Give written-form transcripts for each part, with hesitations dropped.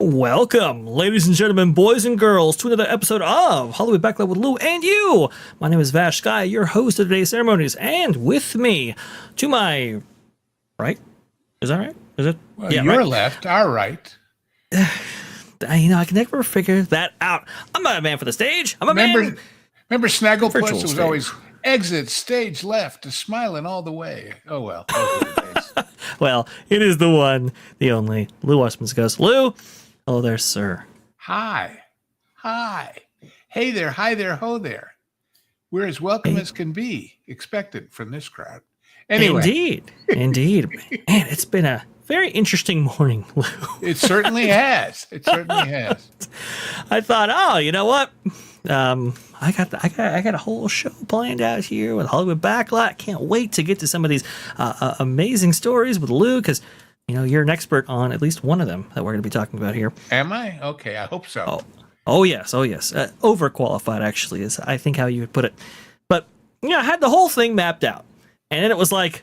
Welcome, ladies and gentlemen, boys and girls, to another episode of Hollywood Backlot with Lou and you. My name is VashSky, your host of today's ceremonies, and with me, to my right, is that right? Is it? Well, yeah, your right. Left, our right. I can never figure that out. I'm not a man for the stage. I'm a man. Remember Snagglepuss? It was always exit stage left to smiling all the way. Oh well. Well, it is the one, the only Lou Westman's Ghost. Lou. Hello there, sir. Hi. Hey there, hi there, ho there. We're as welcome as can be expected from this crowd. Anyway. Indeed. Man, it's been a very interesting morning, Lou. It certainly has. I thought, oh, you know what? I got a whole show planned out here with Hollywood Backlot. Can't wait to get to some of these amazing stories with Lou, because you're an expert on at least one of them that we're going to be talking about here. Am I? Okay, I hope so. Oh yes. Overqualified, actually, is I think how you would put it. But I had the whole thing mapped out, and then it was like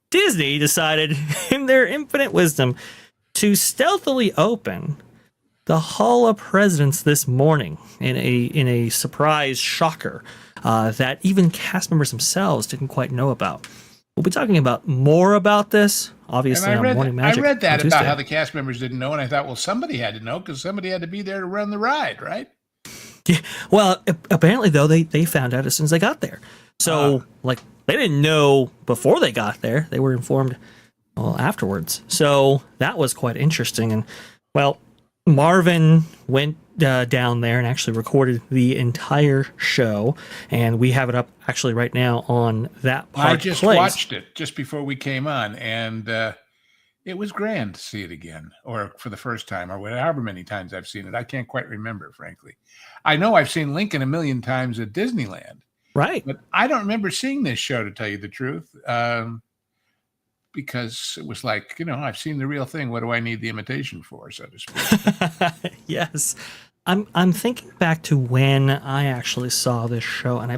Disney decided, in their infinite wisdom, to stealthily open the Hall of Presidents this morning in a surprise shocker that even cast members themselves didn't quite know about. We'll be talking about more about this, obviously, on Morning Magic. I read that about how the cast members didn't know, and I thought, well, somebody had to know because somebody had to be there to run the ride, right? Yeah. Well, apparently, though, they found out as soon as they got there. So, they didn't know before they got there. They were informed, afterwards. So that was quite interesting. And, Marvin went down there and actually recorded the entire show, and we have it up actually right now on that part. I just watched it just before we came on, and it was grand to see it again, or for the first time, or however many times I've seen it. I can't quite remember, frankly. I know I've seen Lincoln a million times at Disneyland, right? But I don't remember seeing this show, to tell you the truth. Because it was like, I've seen the real thing. What do I need the imitation for, so to speak? Yes. I'm thinking back to when I actually saw this show, and I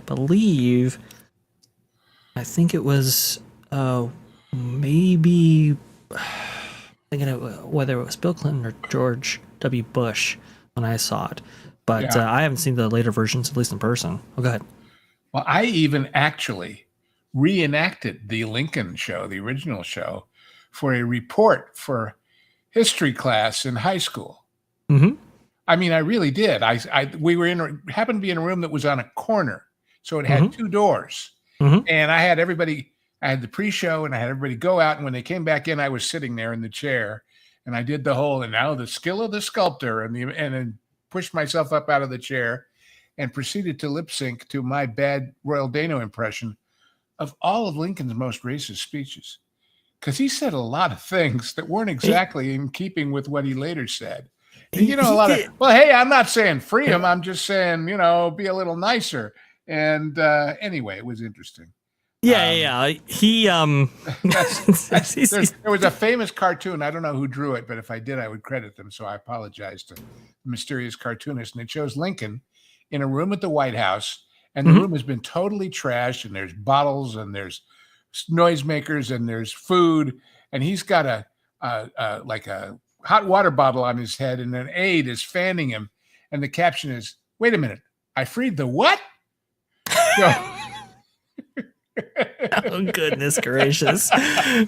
think it was maybe thinking of whether it was Bill Clinton or George W. Bush when I saw it. But I haven't seen the later versions, at least in person. Oh, go ahead. Well, I even actually reenacted the Lincoln show, the original show, for a report for history class in high school. Mm-hmm. I mean, I really did. We were happened to be in a room that was on a corner, so it had two doors, and I had the pre-show, and I had everybody go out, and when they came back in, I was sitting there in the chair, and I did the whole, and now the skill of the sculptor, and then pushed myself up out of the chair, and proceeded to lip sync to my bad Royal Dano impression of all of Lincoln's most racist speeches, because he said a lot of things that weren't exactly in keeping with what he later said. And, hey, I'm not saying free him. I'm just saying, be a little nicer. And anyway, it was interesting. Yeah. He there was a famous cartoon. I don't know who drew it, but if I did, I would credit them. So I apologize to the mysterious cartoonist. And it shows Lincoln in a room at the White House. And the room has been totally trashed, and there's bottles, and there's noisemakers, and there's food, and he's got a hot water bottle on his head, and an aide is fanning him, and the caption is, "Wait a minute, I freed the what?" Oh, goodness gracious!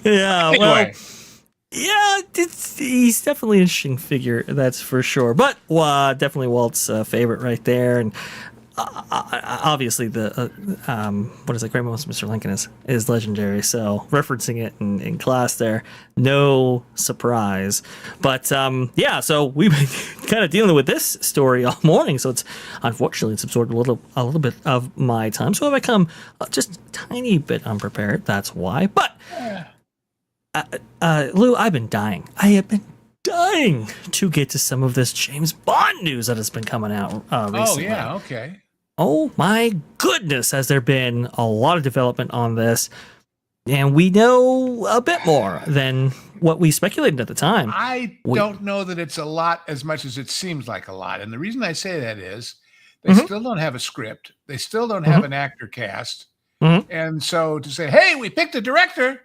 Yeah, anyway. He's definitely an interesting figure, that's for sure. But definitely Walt's favorite right there, and. Obviously, the Great Moments of Mr. Lincoln is legendary. So referencing it in class there, no surprise. But so we've been kind of dealing with this story all morning. So it's absorbed a little bit of my time. So if I come just a tiny bit unprepared, that's why. But Lou, I've been dying. I have been dying to get to some of this James Bond news that has been coming out recently. Oh yeah, okay. Oh my goodness, has there been a lot of development on this, and we know a bit more than what we speculated at the time. I don't know that it's a lot as much as it seems like a lot, and the reason I say that is they still don't have a script, they still don't have an actor cast, and so to say, hey, we picked a director,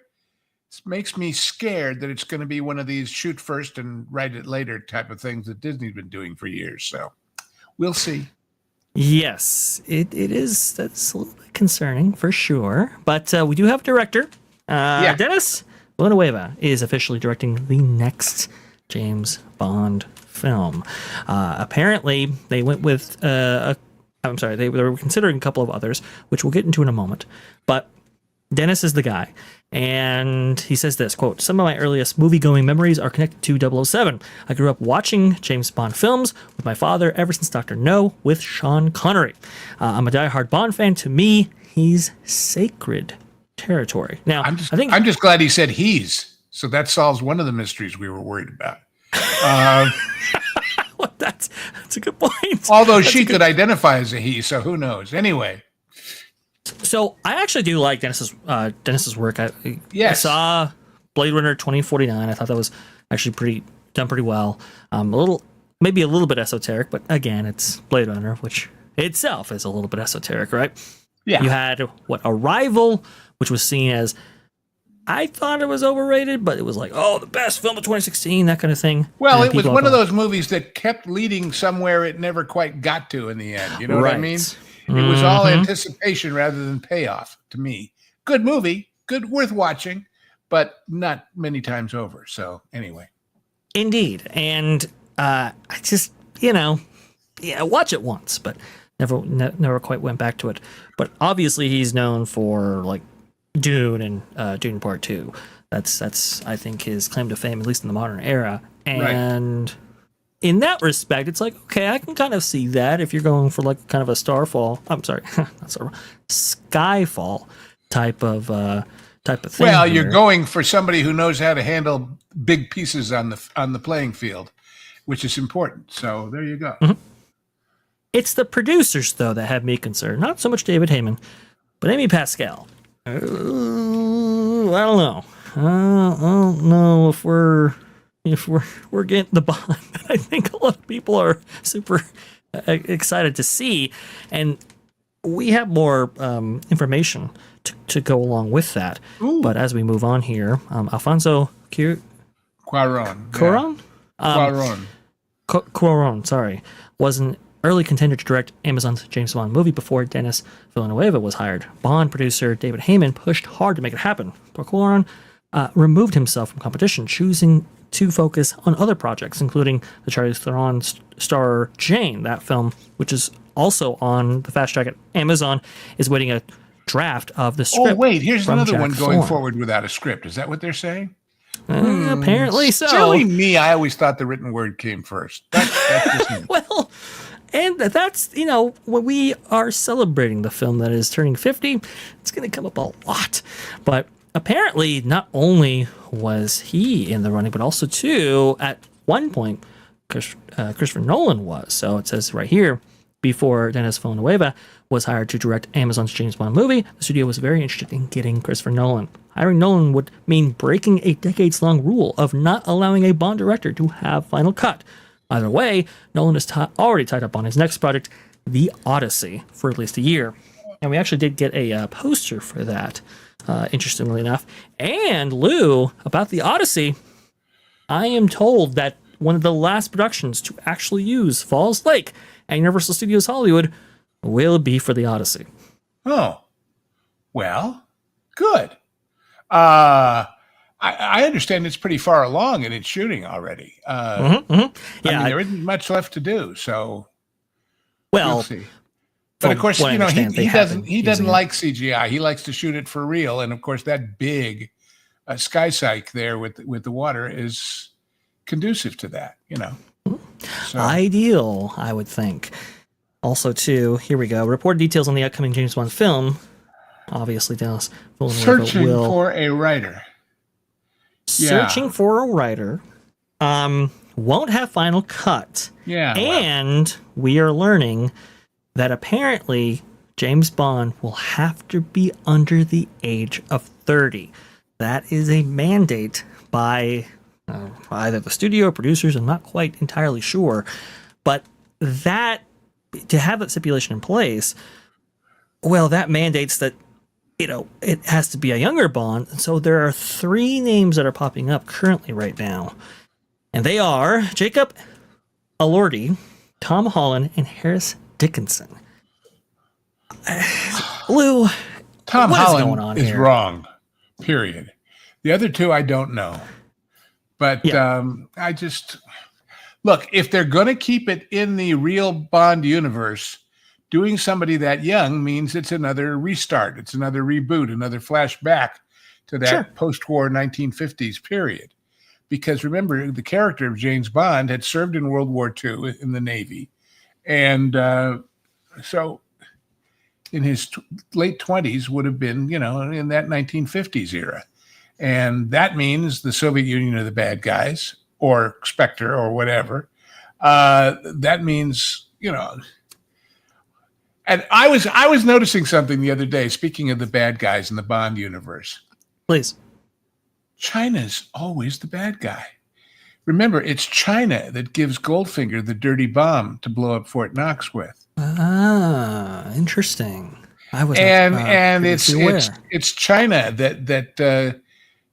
makes me scared that it's going to be one of these shoot first and write it later type of things that Disney's been doing for years. So we'll see. Yes, it is. That's a little bit concerning for sure. But we do have a director. Dennis Villeneuve is officially directing the next James Bond film. Apparently, they went with they were considering a couple of others, which we'll get into in a moment. But Dennis is the guy. And he says this, quote, "Some of my earliest movie-going memories are connected to 007. I grew up watching James Bond films with my father ever since Dr. No with Sean Connery. I'm a diehard Bond fan. To me, he's sacred territory." Now, I'm just glad he said he's. So that solves one of the mysteries we were worried about. Well, that's a good point. Although she could identify as a he, so who knows? Anyway. So I actually do like Dennis's work. I saw Blade Runner 2049. I thought that was actually done pretty well. Maybe a little bit esoteric, but again, it's Blade Runner, which itself is a little bit esoteric, right? Yeah. You had Arrival, which was seen as, I thought it was overrated, but it was like, the best film of 2016, that kind of thing. Well, it was one of those movies that kept leading somewhere it never quite got to in the end. You know what I mean? It was all anticipation rather than payoff to me. Good movie, worth watching, but not many times over. So anyway. Indeed. And I just, watch it once, but never quite went back to it. But obviously he's known for like Dune and Dune Part 2. That's I think his claim to fame, at least in the modern era. And in that respect, it's like, okay, I can kind of see that if you're going for like kind of a Skyfall type of thing. Well, you're going for somebody who knows how to handle big pieces on the playing field, which is important. So there you go. Mm-hmm. It's the producers though that have me concerned, not so much David Heyman, but Amy Pascal. I don't know. I don't know if we're getting the Bond that I think a lot of people are super excited to see. And we have more information to go along with that. Ooh. But as we move on here, Alfonso Cuarón, was an early contender to direct Amazon's James Bond movie before Denis Villeneuve was hired. Bond producer David Heyman pushed hard to make it happen. But Cuarón removed himself from competition, choosing to focus on other projects, including the Charlize Theron star Jane. That film, which is also on the fast track at Amazon, is waiting a draft of the script. Oh, wait, here's another one going Thorne. forward without a script. Is that what they're saying? Apparently so. Silly me, I always thought the written word came first. That's just me. Well, and that's, when we are celebrating the film that is turning 50, it's going to come up a lot. But apparently, not only was he in the running, but also, too, at one point, Christopher Nolan was. So it says right here, before Denis Villeneuve was hired to direct Amazon's James Bond movie, the studio was very interested in getting Christopher Nolan. Hiring Nolan would mean breaking a decades-long rule of not allowing a Bond director to have final cut. Either way, Nolan is already tied up on his next project, The Odyssey, for at least a year. And we actually did get a poster for that, interestingly enough. And Lou, about The Odyssey, I am told that one of the last productions to actually use Falls Lake at Universal Studios Hollywood will be for The Odyssey. Oh, well, good. I understand it's pretty far along in its shooting already. Yeah, there isn't much left to do, so we'll see. But of course, he doesn't like CGI. He likes to shoot it for real, and of course, that big sky cyc there with the water is conducive to that. So. Ideal, I would think. Also, too, here we go. Reported details on the upcoming James Bond film. Obviously, Denis Villeneuve searching for a writer. Searching for a writer. Won't have final cut. Yeah. And we are learning that apparently James Bond will have to be under the age of 30. That is a mandate by either the studio or producers. I'm not quite entirely sure. But to have that stipulation in place, well, that mandates that it has to be a younger Bond. So there are 3 names that are popping up currently right now. And they are Jacob Elordi, Tom Holland, and Harris Dickinson. Lou, Tom what Holland is going on is here? wrong, period. The other 2, I don't know. But I just... Look, if they're going to keep it in the real Bond universe, doing somebody that young means it's another restart. It's another reboot, another flashback to that post-war 1950s period. Because remember, the character of James Bond had served in World War II in the Navy. And so in his late 20s would have been, in that 1950s era. And that means the Soviet Union are the bad guys, or Spectre, or whatever. That means, and I was noticing something the other day, speaking of the bad guys in the Bond universe. Please. China's always the bad guy. Remember, it's China that gives Goldfinger the dirty bomb to blow up Fort Knox with. Ah, interesting. I was and it's China that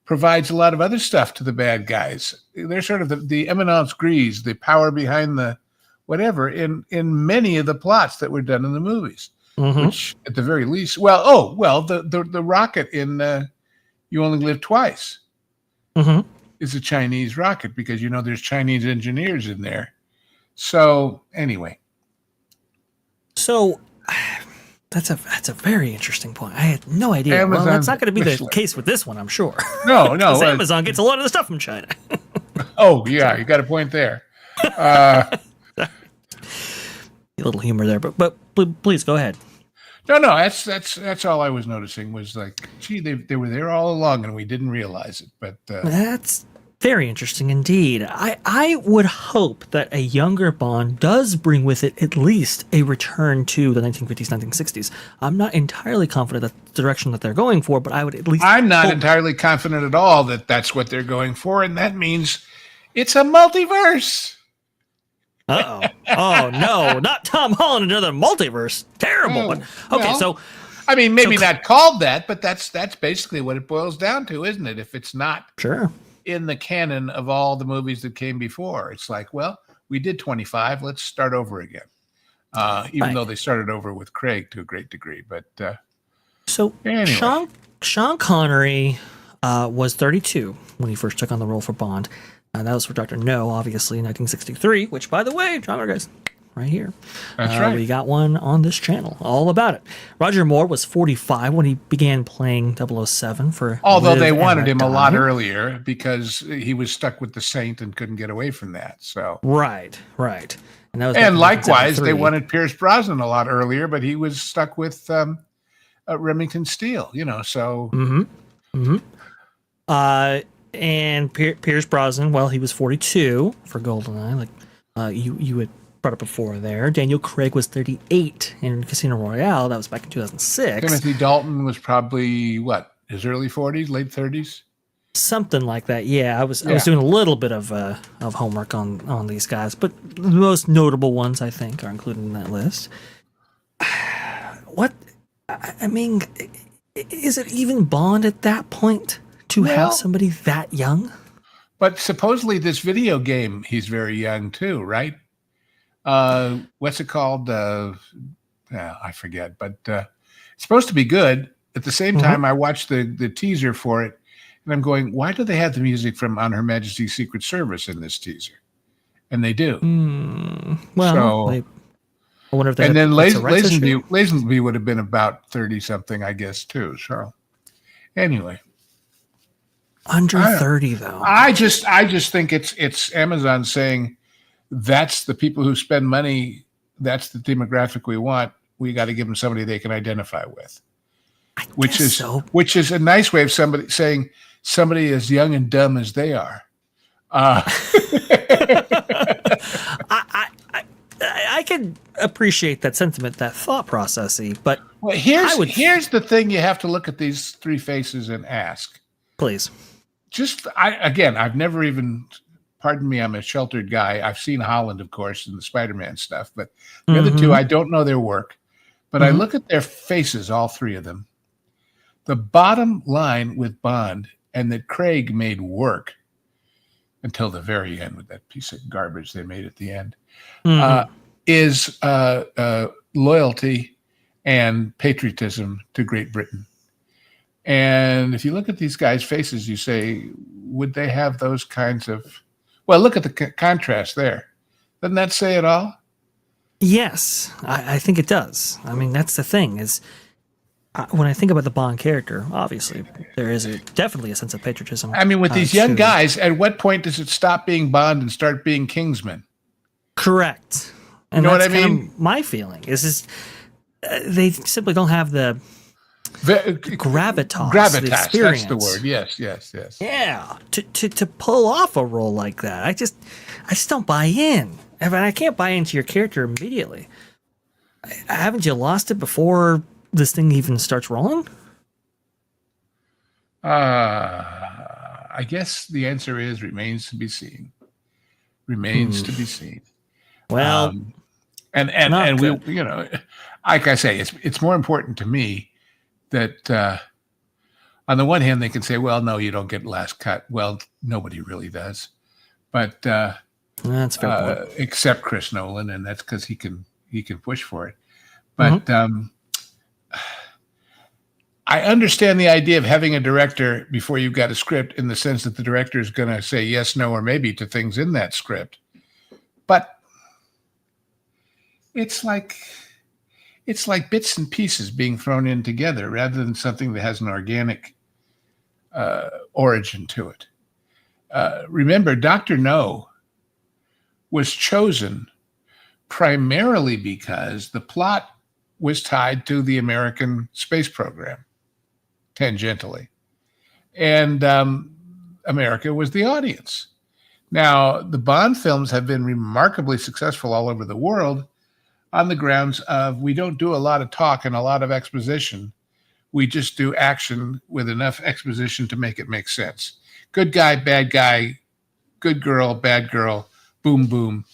provides a lot of other stuff to the bad guys. They're sort of the eminence grise, the power behind the whatever in many of the plots that were done in the movies. Which, at the very least, the rocket in You Only Live Twice is a Chinese rocket because there's Chinese engineers in there. So anyway, that's a very interesting point. I had no idea. Well, that's not going to be the case with this one, I'm sure. No. Amazon gets a lot of the stuff from China. Oh yeah, you got a point there. A little humor there, but please go ahead. No, that's all I was noticing was like, gee, they were there all along and we didn't realize it. But that's very interesting indeed. I would hope that a younger Bond does bring with it at least a return to the 1950s, 1960s. I'm not entirely confident that's the direction that they're going for, but I would at least I'm not entirely confident at all that that's what they're going for, and that means it's a multiverse. Uh-oh. Oh, no, not Tom Holland, another multiverse. Terrible one. Okay, so... I mean, maybe not called that, but that's basically what it boils down to, isn't it? If it's not... Sure. In the canon of all the movies that came before, it's like, well, we did 25, let's start over again. Even though they started over with Craig to a great degree, but so anyway. Sean Connery was 32 when he first took on the role for Bond. That was for Dr. No, obviously, in 1963, which, by the way, genre guys, right here. That's right. We got one on this channel, all about it. Roger Moore was 45 when he began playing 007 for... Although they wanted him a lot earlier because he was stuck with the Saint and couldn't get away from that. So Right. And, that was and likewise, they wanted Pierce Brosnan a lot earlier, but he was stuck with Remington Steele, so... And Pierce Brosnan, well, he was 42 for GoldenEye, like you had brought up before there. Daniel Craig was 38 in Casino Royale. That was back in 2006. Timothy Dalton was probably, his early 40s, late 30s? Something like that, yeah. I was doing a little bit of homework on these guys, but the most notable ones, I think, are included in that list. I mean, is it even Bond at that point to have somebody that young? But supposedly this video game, he's very young too, right? What's it called? I forget, but it's supposed to be good. At the same time, I watched the teaser for it, and I'm going, why do they have the music from On Her Majesty's Secret Service in this teaser? And they do. I wonder if that. And then Lazenby would have been about 30 something, I guess, too. So anyway, under 30 though. I just think it's Amazon saying that's the people who spend money. That's the demographic we want. We got to give them somebody they can identify with, which is a nice way of somebody saying somebody as young and dumb as they are. I can appreciate that sentiment, that thought processy, but here's the thing: you have to look at these three faces and ask, please. I've never even. Pardon me, I'm a sheltered guy. I've seen Holland, of course, in the Spider-Man stuff, but the other two, I don't know their work. But I look at their faces, all three of them. The bottom line with Bond, and that Craig made work until the very end with that piece of garbage they made at the end, is loyalty and patriotism to Great Britain. And if you look at these guys' faces, you say, would they have those kinds of... Well, look at the contrast there. Doesn't that say it all? Yes, I think it does. I mean, that's the thing is, when I think about the Bond character, obviously there is definitely a sense of patriotism. I mean, with these young guys, at what point does it stop being Bond and start being Kingsman? Correct. And you know that's what I mean? kind of my feeling is they simply don't have the gravitas, the experience. That's the word. Yes. Yeah, to pull off a role like that, I just don't buy in. I mean, I can't buy into your character immediately. Haven't you lost it before this thing even starts rolling? I guess the answer is remains to be seen. Remains to be seen. Well, and we, you know, like I say, it's more important to me that on the one hand they can say, well, no, you don't get last cut. Well, nobody really does, but that's a fair point. Except Chris Nolan, and that's because he can push for it. But I understand the idea of having a director before you've got a script, in the sense that the director is going to say yes, no, or maybe to things in that script. But it's like bits and pieces being thrown in together rather than something that has an organic origin to it. Remember, Dr. No was chosen primarily because the plot was tied to the American space program, tangentially. And America was the audience. Now, the Bond films have been remarkably successful all over the world on the grounds of we don't do a lot of talk and a lot of exposition. We just do action with enough exposition to make it make sense. Good guy, bad guy, good girl, bad girl, boom, boom.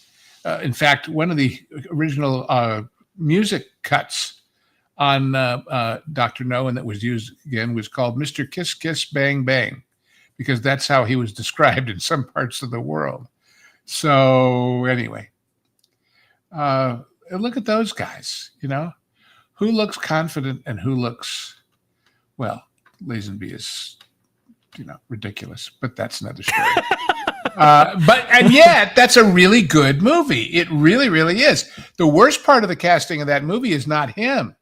In fact, one of the original music cuts on Dr. No, and that was used again, was called Mr. Kiss Kiss Bang Bang, because that's how he was described in some parts of the world. So anyway, look at those guys, you know, who looks confident and who looks, well, Lazenby is, you know, ridiculous, but that's another story. And yet that's a really good movie. It really, really is. The worst part of the casting of that movie is not him.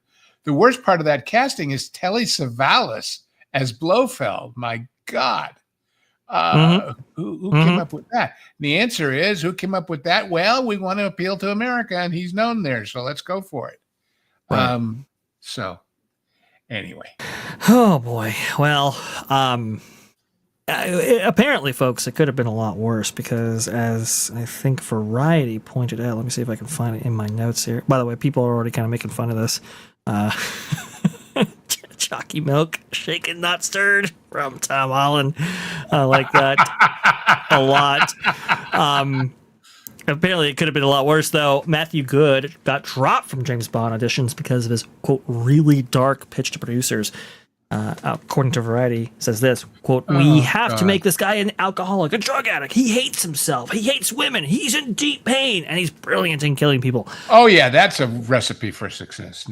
The worst part of that casting is Telly Savalas as Blofeld. My God. Who came up with that? And the answer is, who came up with that? Well, we want to appeal to America, and he's known there, so let's go for it. Right. So anyway. Oh boy. Well, apparently, folks, it could have been a lot worse, because as I think Variety pointed out, let me see if I can find it in my notes here. By the way, people are already kind of making fun of this. Chalky milk, shaken, not stirred, from Tom Holland. I like that a lot. Apparently, it could have been a lot worse, though. Matthew Good got dropped from James Bond auditions because of his, quote, really dark pitch to producers. According to Variety, says this, quote, we have to make this guy an alcoholic, a drug addict. He hates himself. He hates women. He's in deep pain, and he's brilliant in killing people. Oh, yeah, that's a recipe for success.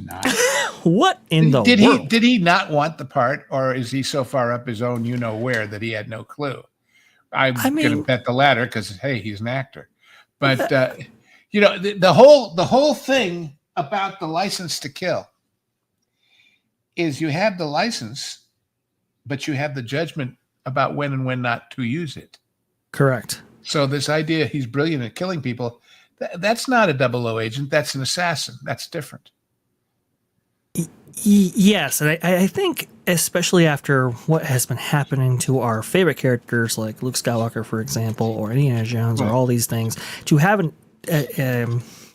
What in the world? Did he not want the part, or is he so far up his own you-know-where that he had no clue? I'm going to bet the latter, because, hey, he's an actor. But, you know, the whole thing about the License to Kill is you have the license, but you have the judgment about when and when not to use it. Correct. So this idea he's brilliant at killing people, that's not a 00 agent. That's an assassin. That's different. Yes, and I think especially after what has been happening to our favorite characters like Luke Skywalker, for example, or Indiana Jones, or all these things, to have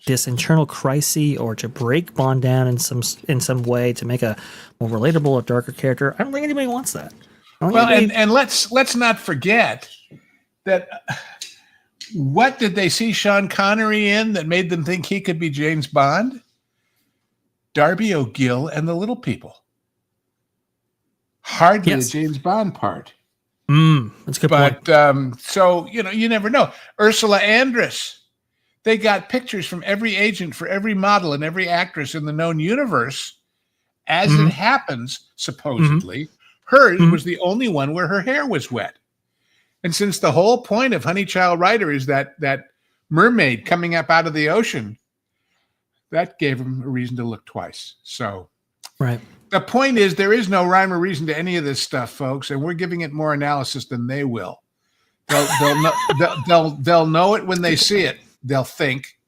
this internal crisis, or to break Bond down in some way to make a more relatable or darker character, I don't think anybody wants that. Well, and let's not forget that. What did they see Sean Connery in that made them think he could be James Bond? Darby O'Gill and the Little People. hardly Yes. a James Bond part. That's a good point. But so, you never know. Ursula Andress, they got pictures from every agent for every model and every actress in the known universe. As it happens, supposedly, hers was the only one where her hair was wet. And since the whole point of Honey Child Rider is that mermaid coming up out of the ocean, that gave them a reason to look twice. So Right. the point is, there is no rhyme or reason to any of this stuff, folks, and we're giving it more analysis than they will. They'll know it when they see it. They'll think.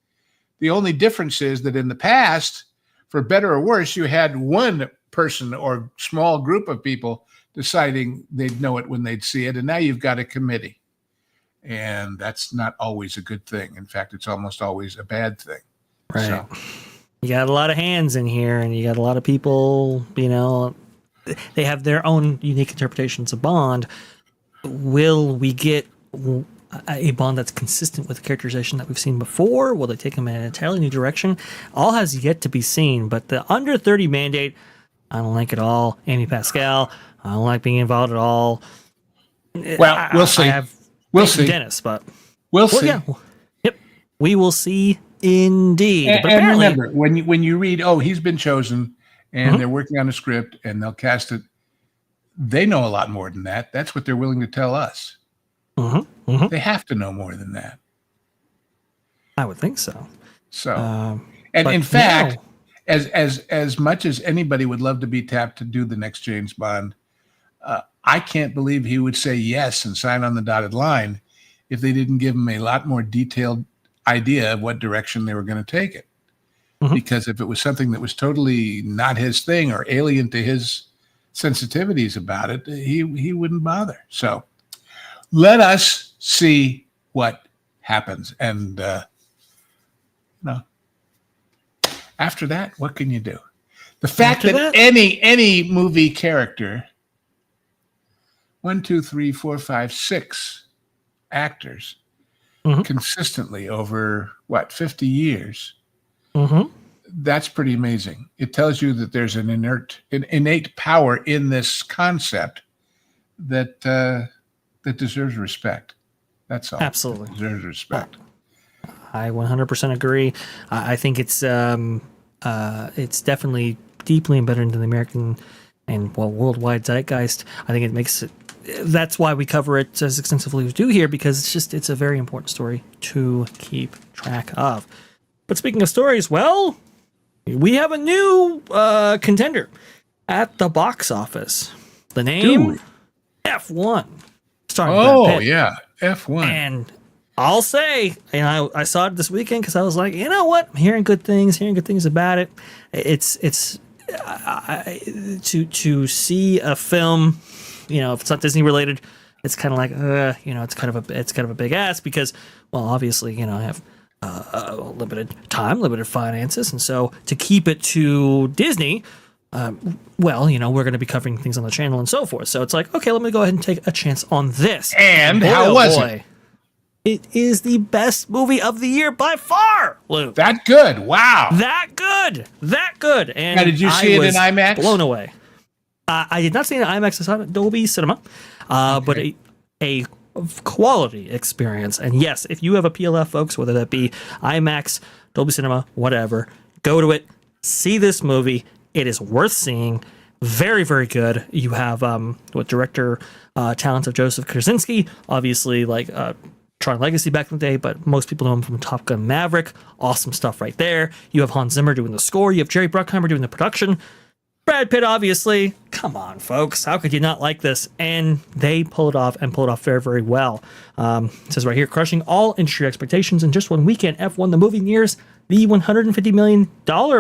The only difference is that in the past, for better or worse, you had one person or small group of people deciding they'd know it when they'd see it, and now you've got a committee. And that's not always a good thing. In fact, it's almost always a bad thing. Right. So. You got a lot of hands in here, and you got a lot of people, they have their own unique interpretations of Bond. Will we get a Bond that's consistent with the characterization that we've seen before? Will they take him in an entirely new direction? All has yet to be seen, but the under 30 mandate, I don't like it all. Amy Pascal, I don't like being involved at all. Well, we'll see. We'll see. Dennis, but we'll see. Yeah. Yep. We will see indeed. And remember, when you read, he's been chosen and they're working on a script and they'll cast it, they know a lot more than that. That's what they're willing to tell us. They have to know more than that. I would think so. So, and in fact, as much as anybody would love to be tapped to do the next James Bond, I can't believe he would say yes and sign on the dotted line if they didn't give him a lot more detailed idea of what direction they were going to take it. Because if it was something that was totally not his thing or alien to his sensitivities about it, he wouldn't bother. So let us see what happens. And after that, what can you do? The fact that any movie character, 1, 2, 3, 4, 5, 6 actors consistently over 50 years, that's pretty amazing. It tells you that there's an innate power in this concept that deserves respect. That's all. Absolutely. It deserves respect. I 100% agree. I think it's definitely deeply embedded into the American and worldwide zeitgeist. I think it makes it. That's why we cover it as extensively as we do here, because it's a very important story to keep track of. But speaking of stories, we have a new contender at the box office. The name F1. Yeah, F1. And I'll say, I saw it this weekend because I was like, you know what? I'm hearing good things about it. It's to see a film, if it's not Disney related, it's kind of like, it's kind of a big ask because, obviously, I have limited time, limited finances, and so to keep it to Disney, we're going to be covering things on the channel and so forth. So it's like, okay, let me go ahead and take a chance on this. And how was it? It is the best movie of the year by far, Luke. That good. Wow. That good. And now, did you see it in IMAX? Blown away. I did not see it in IMAX. I saw it at Dolby Cinema. But a quality experience. And yes, if you have a PLF, folks, whether that be IMAX, Dolby Cinema, whatever, go to it. See this movie. It is worth seeing. Very, very good. You have director talents of Joseph Kosinski, obviously Tron Legacy back in the day, but most people know him from Top Gun Maverick. Awesome stuff right there. You have Hans Zimmer doing the score. You have Jerry Bruckheimer doing the production. Brad Pitt, obviously. Come on, folks. How could you not like this? And they pull it off very, very well. It says right here, crushing all industry expectations in just one weekend. F1, the movie, nears the $150 million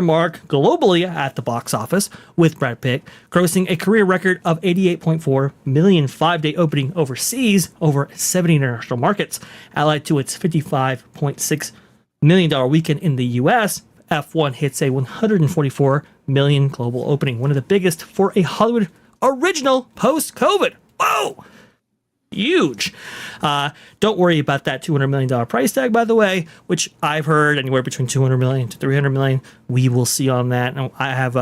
mark globally at the box office, with Brad Pitt grossing a career record of $88.4 million 5-day opening overseas, over 70 international markets, allied to its $55.6 million weekend in the U.S. F1 hits a $144 million global opening, one of the biggest for a Hollywood original post-COVID. Whoa! Huge. Don't worry about that $200 million price tag, by the way, which I've heard anywhere between $200 million to $300 million. We will see on that. And I have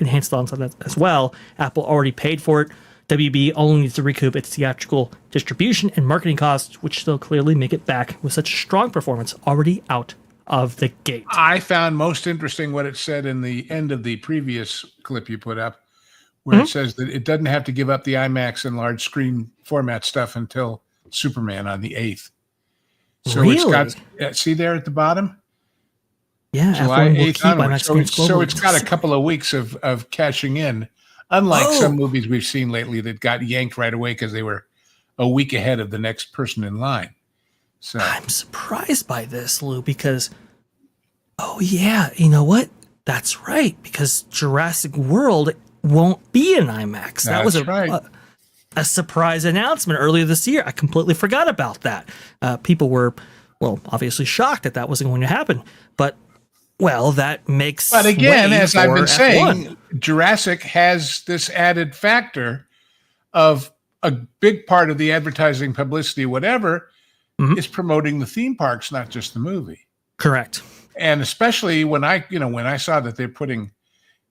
enhanced thoughts on that as well. Apple already paid for it WB only needs to recoup its theatrical distribution and marketing costs, which still clearly make it back with such a strong performance already out of the gate. I found most interesting what it said in the end of the previous clip you put up, where it says that it doesn't have to give up the IMAX and large screen format stuff until Superman on the 8th. So it's got, see there at the bottom? Yeah, July 8th onward. So it's got a couple of weeks of cashing in, unlike some movies we've seen lately that got yanked right away because they were a week ahead of the next person in line. So I'm surprised by this, Lou, because, you know what? That's right, because Jurassic World won't be in IMAX. That was a surprise announcement earlier this year. I completely forgot about that. People were, obviously shocked that wasn't going to happen. But, that makes But again, way as I've been for saying, F1. Jurassic has this added factor of a big part of the advertising, publicity, whatever, is promoting the theme parks, not just the movie. Correct. And especially when I saw that they're putting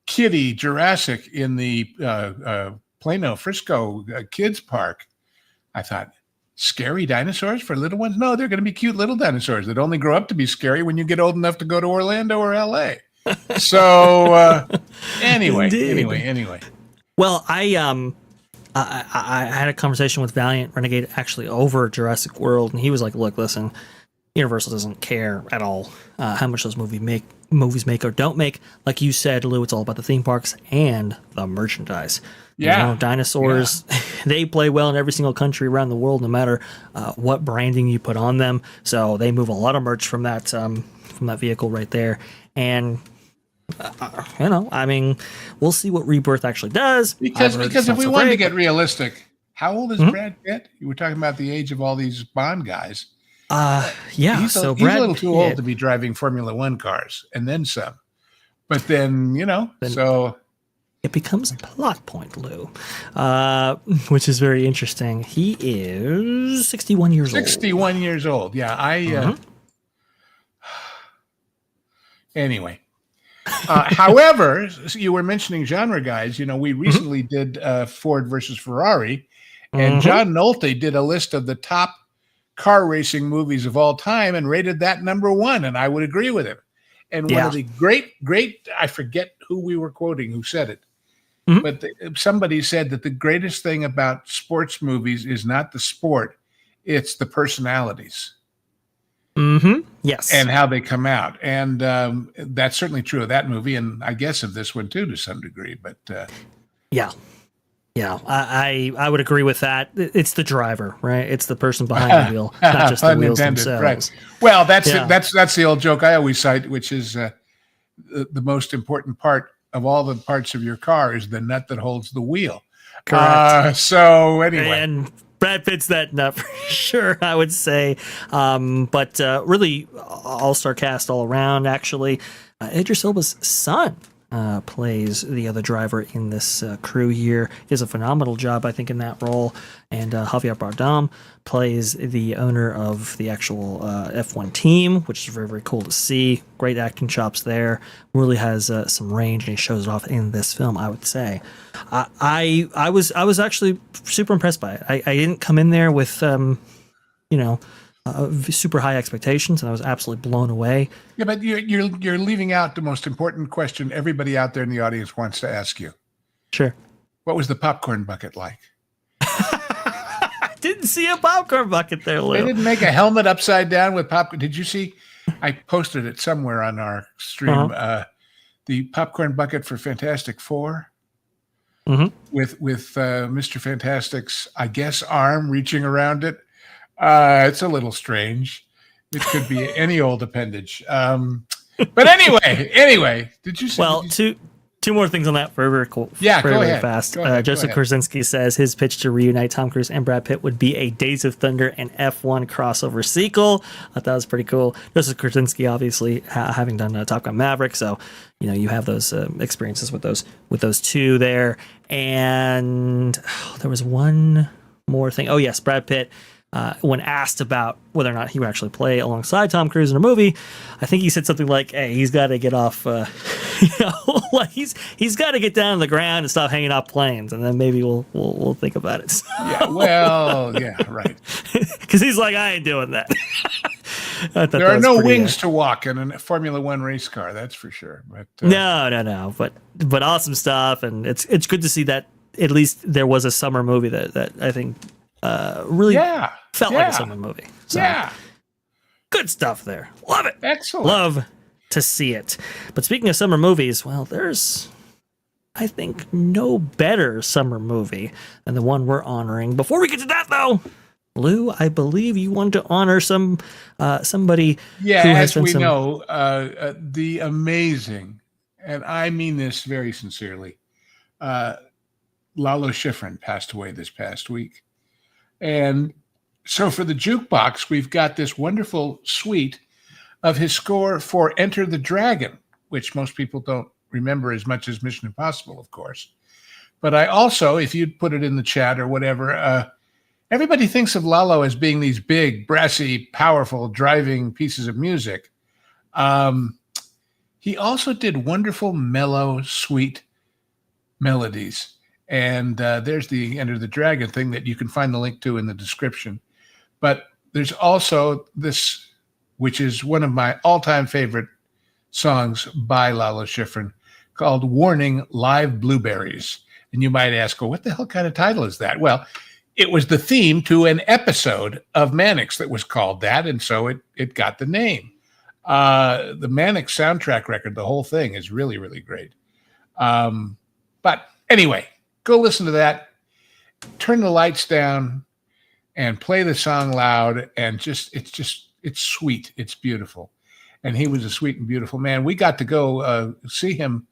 Kitty Jurassic in the Plano Frisco kids park, I thought, scary dinosaurs for little ones? No, they're going to be cute little dinosaurs that only grow up to be scary when you get old enough to go to Orlando or LA. So anyway. Well, I had a conversation with Valiant Renegade actually over Jurassic World, and he was like, "Look, listen, Universal doesn't care at all how much those movies make or don't make. Like you said, Lou, it's all about the theme parks and the merchandise. Yeah, you know, dinosaurs, they play well in every single country around the world, no matter what branding you put on them. So they move a lot of merch from that vehicle right there. And we'll see what Rebirth actually does. Because if we wanted to get realistic, how old is Brad Pitt? You were talking about the age of all these Bond guys. He's a little too old to be driving Formula One cars, and then some. But then, so it becomes a plot point, Lou, which is very interesting. He is 61 years old. 61 years old. Yeah, anyway. However, you were mentioning genre guys. We recently did Ford versus Ferrari, and John Nolte did a list of the top car racing movies of all time and rated that number one, and I would agree with him. And one of the great, I forget who we were quoting, who said it, but somebody said that the greatest thing about sports movies is not the sport, it's the personalities. Yes. And how they come out. And that's certainly true of that movie, and I guess of this one too, to some degree. But I would agree with that. It's the driver, right? It's the person behind the wheel, not just the wheels themselves. Right. Well, that's the old joke I always cite, which is the most important part of all the parts of your car is the nut that holds the wheel. Correct. So anyway. And Brad Pitt's that nut for sure, I would say. But really, all-star cast all around, actually. Idris Elba's son plays the other driver in this crew here. He does a phenomenal job, I think, in that role. And Javier Bardem plays the owner of the actual F1 team, which is very, very cool to see. Great acting chops there. Really has some range, and he shows it off in this film, I would say. I was actually super impressed by it. I didn't come in there with super high expectations, and I was absolutely blown away. Yeah, but you're leaving out the most important question everybody out there in the audience wants to ask you. Sure. What was the popcorn bucket like? I didn't see a popcorn bucket there, Lou. They didn't make a helmet upside down with popcorn. Did you see? I posted it somewhere on our stream. The popcorn bucket for Fantastic Four. With Mr. Fantastic's, I guess, arm reaching around it. It's a little strange. It could be any old appendage. But anyway, did you see? Well, two more things on that very cool. Yeah, very, go very ahead. Fast. Go ahead. Joseph Krasinski says his pitch to reunite Tom Cruise and Brad Pitt would be a Days of Thunder and F1 crossover sequel. I thought that was pretty cool. Joseph Krasinski, obviously, having done Top Gun Maverick, so you have those experiences with those two there. And there was one more thing. Oh yes, Brad Pitt when asked about whether or not he would actually play alongside Tom Cruise in a movie, I think he said something like, "Hey, he's got to get off, like he's got to get down to the ground and stop hanging off planes, and then maybe we'll think about it." So, Yeah, well, yeah, right. because he's like, "I ain't doing that." There are no wings to walk in a Formula One race car, that's for sure. But no, but awesome stuff, and it's good to see that at least there was a summer movie that I think really felt like a summer movie. So, good stuff there. Love it. Excellent. Love to see it. But speaking of summer movies, well, there's, I think, no better summer movie than the one we're honoring. Before we get to that, though, Lou, I believe you wanted to honor somebody. Yeah, as we know, the amazing, and I mean this very sincerely, Lalo Schifrin passed away this past week. And so for the jukebox, we've got this wonderful suite of his score for Enter the Dragon, which most people don't remember as much as Mission Impossible, of course. But I also, if you'd put it in the chat or whatever, everybody thinks of Lalo as being these big, brassy, powerful, driving pieces of music. He also did wonderful, mellow, sweet melodies. And there's the Enter the Dragon thing that you can find the link to in the description. But there's also this, which is one of my all-time favorite songs by Lalo Schifrin, called Warning, Live Blueberries. And you might ask, well, what the hell kind of title is that? Well, it was the theme to an episode of Mannix that was called that, and so it got the name. The Mannix soundtrack record, the whole thing is really, really great. But anyway, go listen to that, turn the lights down, and play the song loud, and it's sweet. It's beautiful. And he was a sweet and beautiful man. We got to go see him.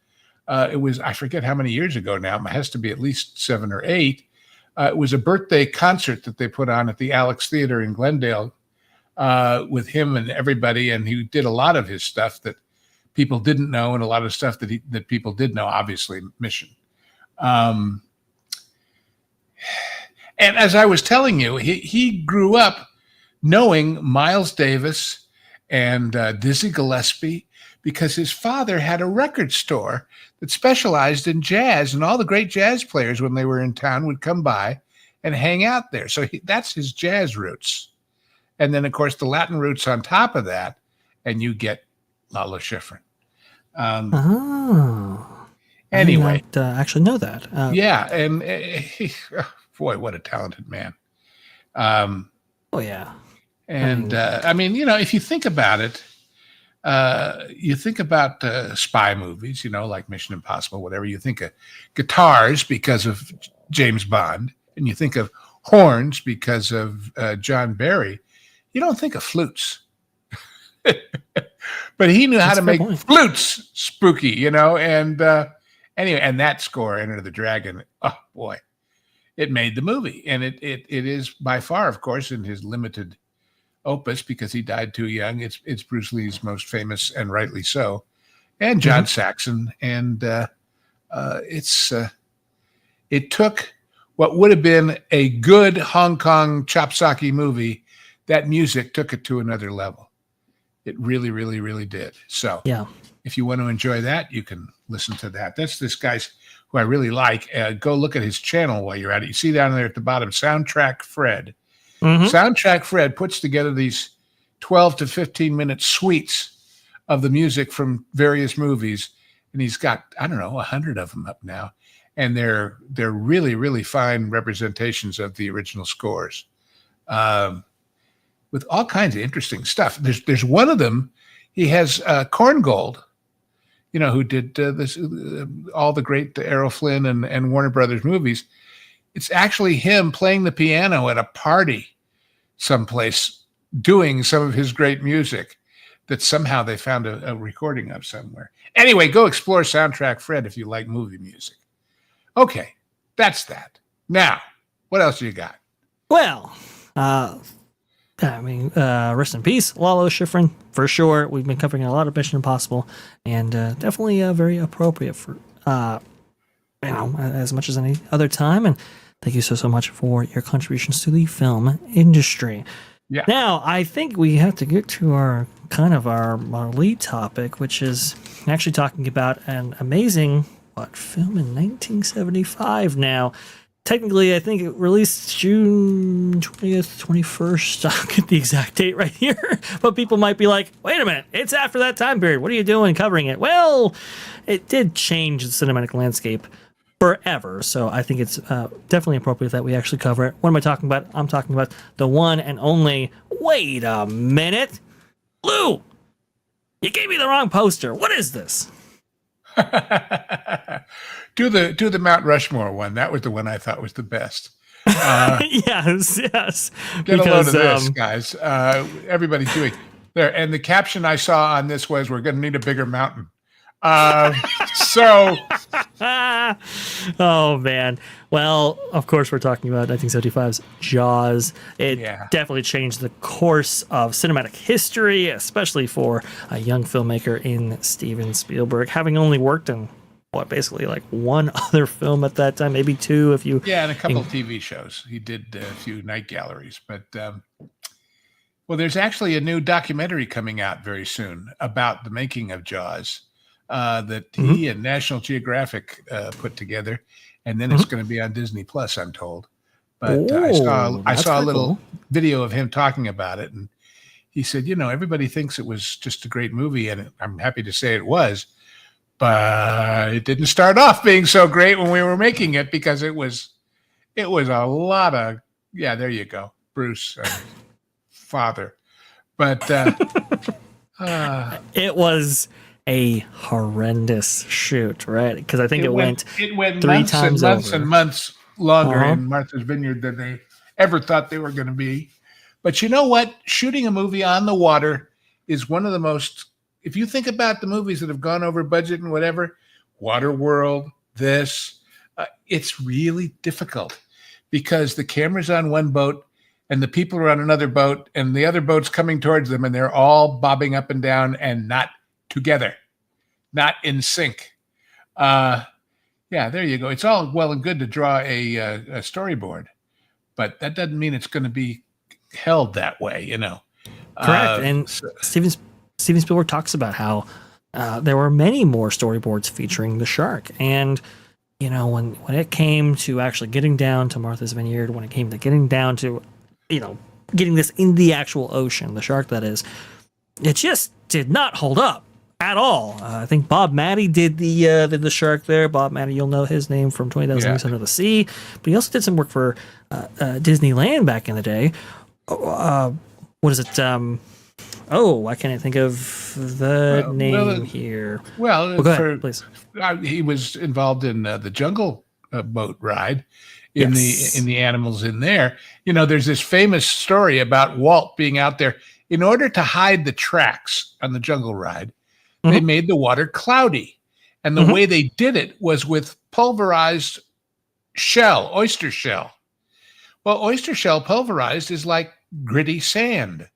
It was, I forget how many years ago now. It has to be at least 7 or 8. It was a birthday concert that they put on at the Alex Theater in Glendale with him and everybody. And he did a lot of his stuff that people didn't know, and a lot of stuff that people did know, obviously, Mission. And as I was telling you, he grew up knowing Miles Davis and Dizzy Gillespie because his father had a record store that specialized in jazz, and all the great jazz players, when they were in town, would come by and hang out there. So that's his jazz roots. And then, of course, the Latin roots on top of that, and you get Lalo Schifrin. Anyway. I did not actually know that. Yeah, and boy, what a talented man. Oh, yeah. And I mean, if you think about it, you think about spy movies, like Mission Impossible, whatever. You think of guitars because of James Bond, and you think of horns because of John Barry. You don't think of flutes. But he knew how to make flutes spooky, and anyway, and that score, Enter the Dragon, oh boy, it made the movie. And it is by far, of course, in his limited opus, because he died too young, it's Bruce Lee's most famous, and rightly so, and John Saxon. And it took what would have been a good Hong Kong chopsocky movie. That music took it to another level. It really, really, really did. So yeah, if you want to enjoy that, you can listen to that. That's this guy's who I really like. Go look at his channel while you're at it. You see down there at the bottom, Soundtrack Fred. Soundtrack Fred puts together these 12 to 15 minute suites of the music from various movies. And he's got, I don't know, 100 of them up now. And they're really, really fine representations of the original scores. With all kinds of interesting stuff. There's one of them. He has Korngold, who did this all the great Errol Flynn and Warner Brothers movies. It's actually him playing the piano at a party someplace, doing some of his great music that somehow they found a recording of somewhere. Anyway, go explore Soundtrack Fred if you like movie music. Okay, that's that. Now, what else you got? Well, rest in peace, Lalo Schifrin, for sure. We've been covering a lot of Mission Impossible, and definitely very appropriate for, as much as any other time. And Thank you so much for your contributions to the film industry. Yeah. Now, I think we have to get to our lead topic, which is actually talking about an amazing film in 1975. Now, technically, I think it released June 20th, 21st. I'll get the exact date right here. But people might be like, wait a minute, it's after that time period. What are you doing covering it? Well, it did change the cinematic landscape forever. So I think it's definitely appropriate that we actually cover it. What am I talking about? I'm talking about the one and only, wait a minute, Lou, you gave me the wrong poster. What is this? Do the Mount Rushmore one. That was the one I thought was the best. Yes. Get a load of this, guys. Everybody's doing there. And the caption I saw on this was, "We're going to need a bigger mountain." Oh man. Well, of course we're talking about 1975's Jaws. It definitely changed the course of cinematic history, especially for a young filmmaker in Steven Spielberg, having only worked in basically like one other film at that time, maybe two if you and a couple of TV shows. He did a few night galleries, but well, there's actually a new documentary coming out very soon about the making of Jaws. That he and National Geographic put together, and then it's going to be on Disney Plus, I'm told. But I saw a little video of him talking about it, and he said, everybody thinks it was just a great movie, and I'm happy to say it was, but it didn't start off being so great when we were making it, because it was a lot of there you go, Bruce, father, but it was a horrendous shoot, right? Because I think it went 3 times months and months longer in Martha's Vineyard than they ever thought they were going to be. But you know what? Shooting a movie on the water is one of the most, if you think about the movies that have gone over budget and whatever, Waterworld, it's really difficult because the camera's on one boat and the people are on another boat and the other boat's coming towards them and they're all bobbing up and down and not together, not in sync. There you go. It's all well and good to draw a storyboard, but that doesn't mean it's going to be held that way, Correct. And Steven Spielberg talks about how there were many more storyboards featuring the shark. And, when it came to actually getting down to Martha's Vineyard, when it came to getting down to, getting this in the actual ocean, the shark that is, it just did not hold up at all. I think Bob Matty did the shark there. Bob Matty, you'll know his name from 20,000 Leagues Under the Sea, but he also did some work for Disneyland back in the day. What is it? Why can't I think of the name here? Well, go ahead, please. He was involved in the Jungle Boat ride in the animals in there. There's this famous story about Walt being out there. In order to hide the tracks on the jungle ride, they made the water cloudy. And the way they did it was with pulverized oyster shell. Well, oyster shell pulverized is like gritty sand.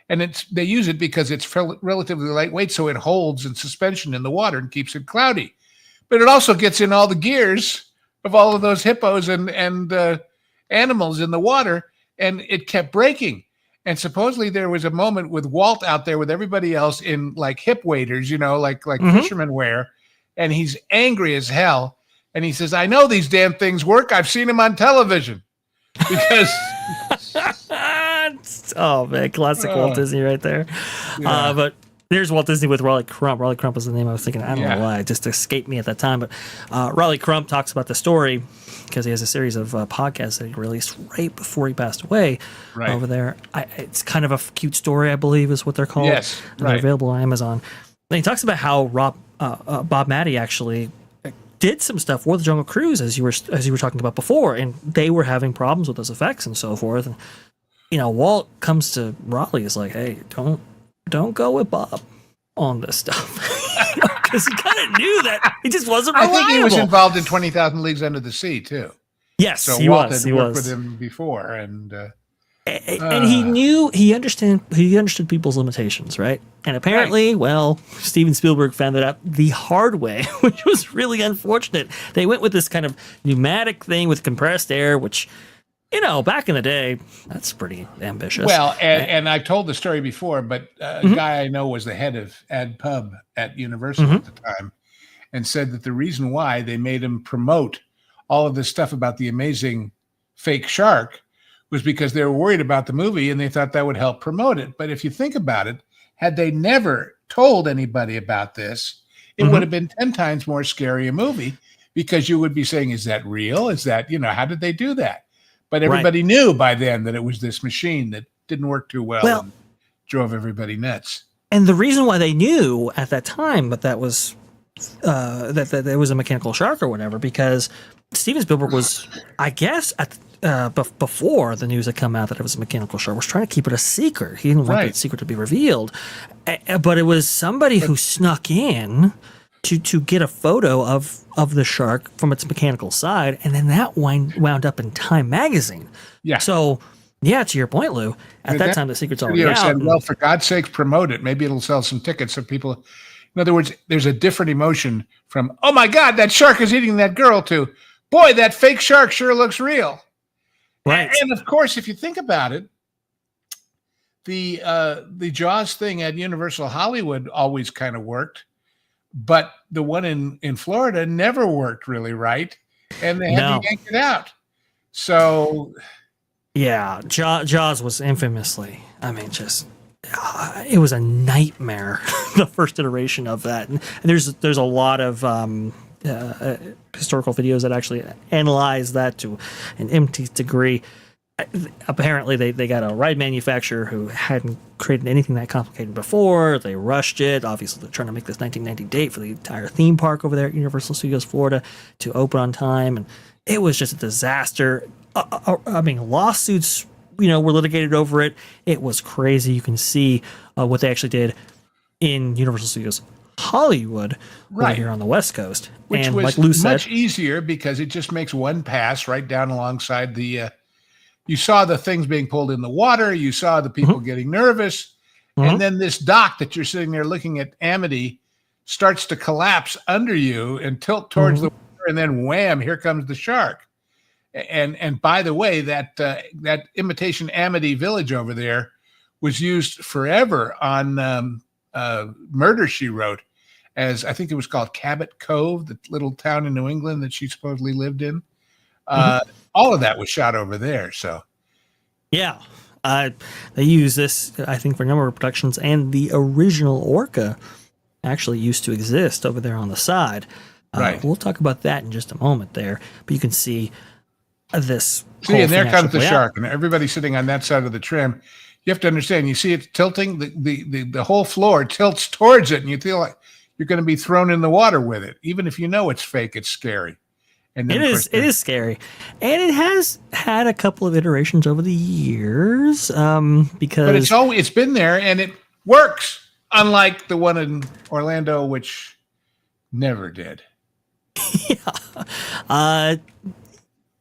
And they use it because it's relatively lightweight, so it holds in suspension in the water and keeps it cloudy. But it also gets in all the gears of all of those hippos and animals in the water, and it kept breaking. And supposedly there was a moment with Walt out there with everybody else in like hip waders, like fishermen wear. And he's angry as hell. And he says, I know these damn things work. I've seen them on television. Because oh man, classic Walt Disney right there. But there's Walt Disney with Raleigh Crump. Raleigh Crump is the name I was thinking. I don't know why. It just escaped me at that time. But Raleigh Crump talks about the story because he has a series of podcasts that he released right before he passed away over there. It's kind of a cute story, I believe, is what they're called. Yes, They're available on Amazon. And he talks about how Bob Matty actually did some stuff for the Jungle Cruise, as you were talking about before, and they were having problems with those effects and so forth. And Walt comes to Raleigh, is like, hey, don't go with Bob on this stuff, because he kind of knew that he just wasn't reliable. I think he was involved in 20,000 Leagues Under the Sea too. Yes, so he Walt was. had worked with him before, and And he understood people's limitations, right? And apparently, well, Steven Spielberg found that out the hard way, which was really unfortunate. They went with this kind of pneumatic thing with compressed air, which, back in the day, that's pretty ambitious. Well, and I've told the story before, but a guy I know was the head of Ad Pub at Universal at the time, and said that the reason why they made him promote all of this stuff about the amazing fake shark was because they were worried about the movie and they thought that would help promote it. But if you think about it, had they never told anybody about this, it would have been 10 times more scary a movie, because you would be saying, is that real? Is that, how did they do that? But everybody knew by then that it was this machine that didn't work too well and drove everybody nuts. And the reason why they knew at that time, but that was that there was a mechanical shark or whatever, because Steven Spielberg was, I guess, before the news had come out that it was a mechanical shark, was trying to keep it a secret. He didn't want that secret to be revealed. But it was somebody who snuck in to get a photo of the shark from its mechanical side, and then that wound up in Time magazine. Yeah. So, to your point, Lou, at that time the secret's already out. Said, well, for God's sake, promote it. Maybe it'll sell some tickets so people. In other words, there's a different emotion from, oh my God, that shark is eating that girl, to, boy, that fake shark sure looks real. Right. And of course, if you think about it, the Jaws thing at Universal Hollywood always kind of worked, but the one in Florida never worked really right, and they had to yank it out. So, yeah, Jaws was infamously, it was a nightmare. The first iteration of that, and there's a lot of historical videos that actually analyze that to an nth degree. Apparently, they got a ride manufacturer who hadn't created anything that complicated before. They rushed it. Obviously, they're trying to make this 1990 date for the entire theme park over there at Universal Studios Florida to open on time, and it was just a disaster. Lawsuits, were litigated over it. It was crazy. You can see what they actually did in Universal Studios Hollywood right here on the West Coast, which and was like Lou said, much easier because it just makes one pass right down alongside the. You saw the things being pulled in the water. You saw the people getting nervous, and then this dock that you're sitting there looking at, Amity, starts to collapse under you and tilt towards the water, and then wham! Here comes the shark. And by the way, that imitation Amity village over there was used forever on Murder, She Wrote, as I think it was called Cabot Cove, the little town in New England that she supposedly lived in. All of that was shot over there. So, yeah, they use this, I think, for a number of productions, and the original Orca actually used to exist over there on the side. Right. We'll talk about that in just a moment there, but you can see this. See, and there comes the shark, and everybody's sitting on that side of the trim. You have to understand, you see it tilting, the whole floor tilts towards it, and you feel like you're going to be thrown in the water with it. Even if you know it's fake, it's scary. And then it is scary. And it has had a couple of iterations over the years, because... But it's been there, and it works, unlike the one in Orlando, which never did.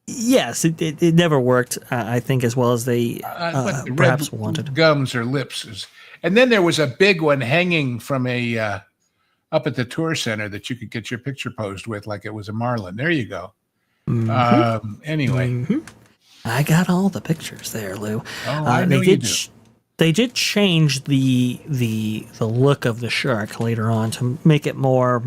Yes, it never worked, I think, as well as they perhaps wanted. Gums or lips. And then there was a big one hanging from a up at the tour center that you could get your picture posed with, like it was a marlin. There you go. Anyway. I got all the pictures there, Lou. Oh, I know you do. They did change the look of the shark later on to make it more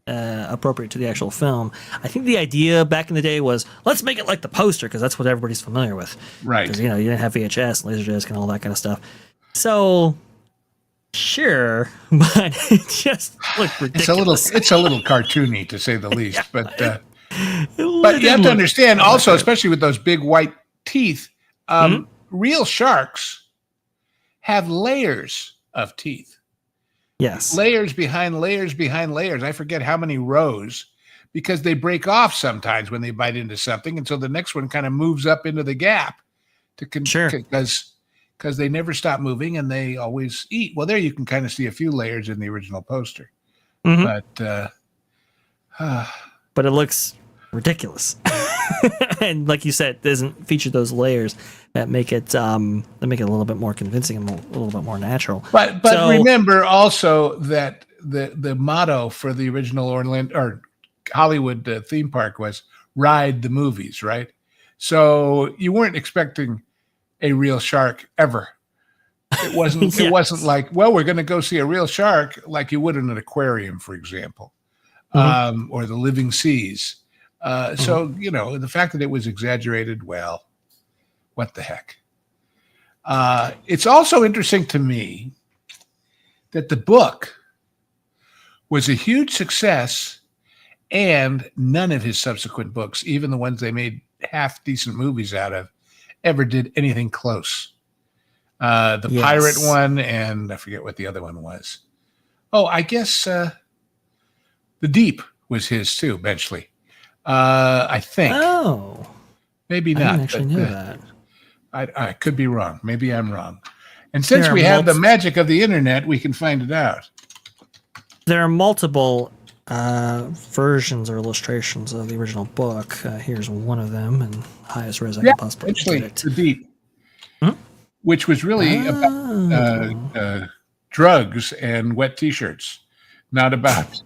appropriate to the actual film. I think the idea back in the day was, let's make it like the poster, because that's what everybody's familiar with. Right. Because, you didn't have VHS, Laserdisc, and all that kind of stuff. So, sure, but it just looked ridiculous. It's a little cartoony, to say the least. But you have to understand also, especially with those big white teeth, real sharks have layers of teeth. Yes. Layers behind layers behind layers. I forget how many rows, because they break off sometimes when they bite into something. And so the next one kind of moves up into the gap because they never stop moving and they always eat. Well, there you can kind of see a few layers in the original poster. But it looks ridiculous. and like you said, it doesn't feature those layers that make it a little bit more convincing and a little bit more natural. But remember also that the motto for the original Orlando or Hollywood theme park was "Ride the movies," right? So you weren't expecting a real shark ever. It wasn't. Yes. It wasn't like, well, we're going to go see a real shark like you would in an aquarium, for example, or the living seas. So the fact that it was exaggerated, well, what the heck? It's also interesting to me that the book was a huge success, and none of his subsequent books, even the ones they made half decent movies out of, ever did anything close. The pirate one, and I forget what the other one was. Oh, I guess The Deep was his too, eventually. I think. Oh. Maybe I not. didn't actually know that. I could be wrong. Maybe I'm wrong. And since we have the magic of the internet, we can find it out. There are multiple versions or illustrations of the original book. Here's one of them, and highest res I can possibly get it. The Deep, which was really about drugs and wet T-shirts, not about.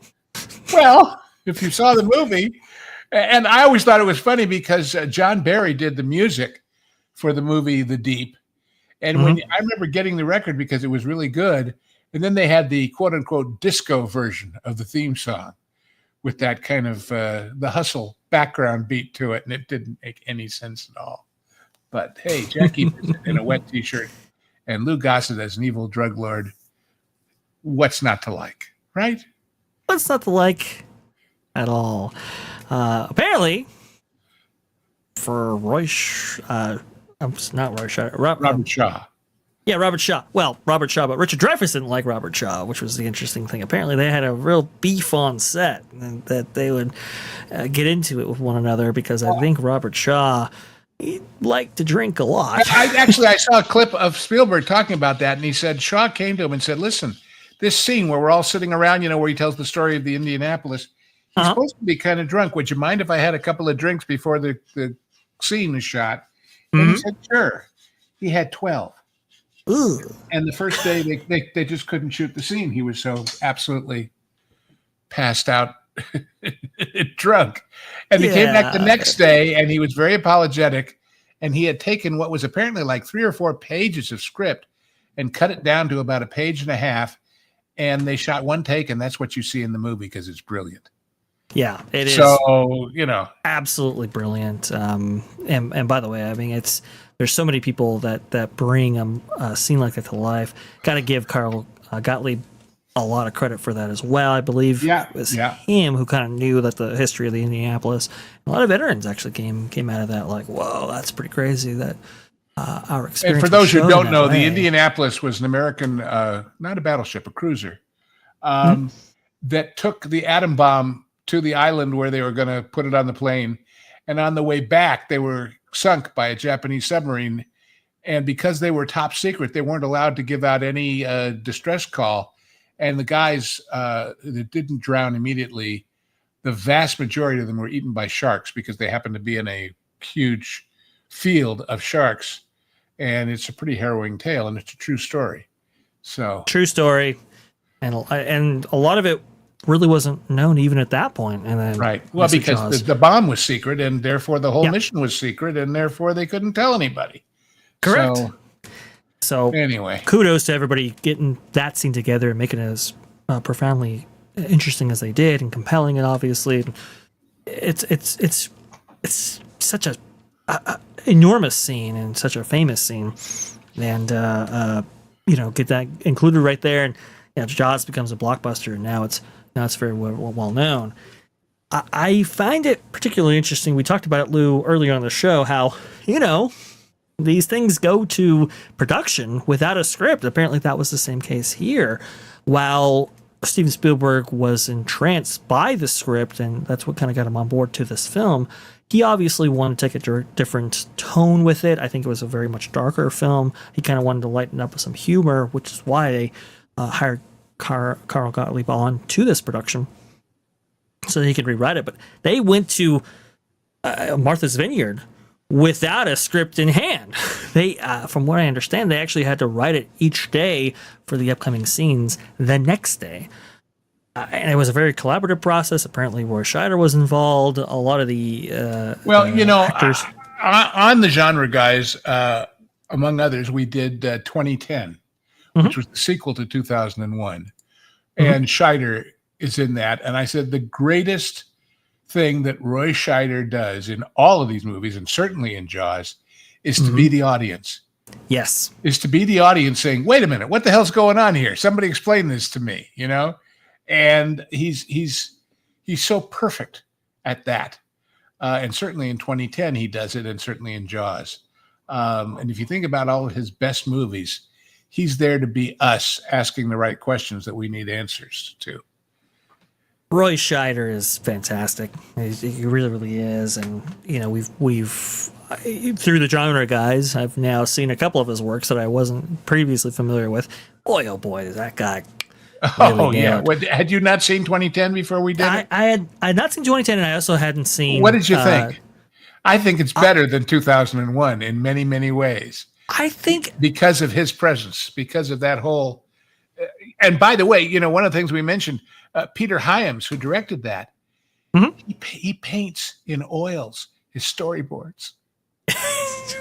Well, if you saw the movie, and I always thought it was funny because John Barry did the music for the movie The Deep, and when I remember getting the record because it was really good, and then they had the quote unquote disco version of the theme song with that kind of the hustle background beat to it, and it didn't make any sense at all. But hey, Jackie in a wet T-shirt and Lou Gossett as an evil drug lord. What's not to like, right? What's not to like at all? Apparently, for Robert Shaw. Yeah, Robert Shaw. Well, Robert Shaw, but Richard Dreyfuss didn't like Robert Shaw, which was the interesting thing. Apparently, they had a real beef on set, and that they would get into it with one another because I think Robert Shaw, he liked to drink a lot. I saw a clip of Spielberg talking about that, and he said Shaw came to him and said, listen, this scene where we're all sitting around, where he tells the story of the Indianapolis, he's supposed to be kind of drunk. Would you mind if I had a couple of drinks before the scene is shot? And he said, sure. He had 12. Ooh. And the first day, they just couldn't shoot the scene. He was so absolutely passed out drunk. And he came back the next day, and he was very apologetic. And he had taken what was apparently like 3 or 4 pages of script and cut it down to about a page and a half. And they shot one take, and that's what you see in the movie because it's brilliant. Yeah, it is. So, absolutely brilliant. And by the way, I mean, there's so many people that bring a scene like that to life. Got to give Carl Gottlieb a lot of credit for that as well. I believe it was him who kind of knew that the history of the Indianapolis. A lot of veterans actually came out of that like, whoa, that's pretty crazy that our experience. And for those who don't know, the Indianapolis was an American, not a battleship, a cruiser, that took the atom bomb to the island where they were going to put it on the plane. And on the way back, they were sunk by a Japanese submarine. And because they were top secret, they weren't allowed to give out any distress call. And the guys that didn't drown immediately, the vast majority of them were eaten by sharks because they happened to be in a huge field of sharks. And it's a pretty harrowing tale, and it's a true story. So true story. And a lot of it really wasn't known even at that point. And then well, because the bomb was secret, and therefore the whole mission was secret, and therefore they couldn't tell anybody. Correct. So anyway, kudos to everybody getting that scene together and making it as profoundly interesting as they did and compelling. And obviously, it's such a enormous scene and such a famous scene, and get that included right there. And Jaws becomes a blockbuster, and now it's very well known. I find it particularly interesting. We talked about it, Lou, earlier on the show, how, these things go to production without a script. Apparently that was the same case here. While Steven Spielberg was entranced by the script, and that's what kind of got him on board to this film, he obviously wanted to take a different tone with it. I think it was a very much darker film. He kind of wanted to lighten up with some humor, which is why they hired Carl Gottlieb on to this production so that he could rewrite it. But they went to Martha's Vineyard without a script in hand. They, from what I understand, they actually had to write it each day for the upcoming scenes the next day. And it was a very collaborative process. Apparently, Roy Scheider was involved. A lot of the actors. On the Genre Guys, among others, we did 2010, which was the sequel to 2001. And Scheider is in that. And I said the greatest thing that Roy Scheider does in all of these movies, and certainly in Jaws, is to be the audience. Yes. Is to be the audience saying, wait a minute, what the hell's going on here? Somebody explain this to me, you know? And he's so perfect at that. And certainly in 2010, he does it, and certainly in Jaws. And if you think about all of his best movies, he's there to be us asking the right questions that we need answers to. Roy Scheider is fantastic. He really, really is. And, you know, we've through the Genre Guys, I've now seen a couple of his works that I wasn't previously familiar with. Boy, oh boy, does that guy really yeah. Had you not seen 2010 before we did it? I had not seen 2010, and I also hadn't seen... What did you think? I think it's better than 2001 in many, many ways. I think... Because of his presence, because of that whole... And by the way, you know, one of the things we mentioned, Peter Hyams, who directed that, he paints in oils his storyboards.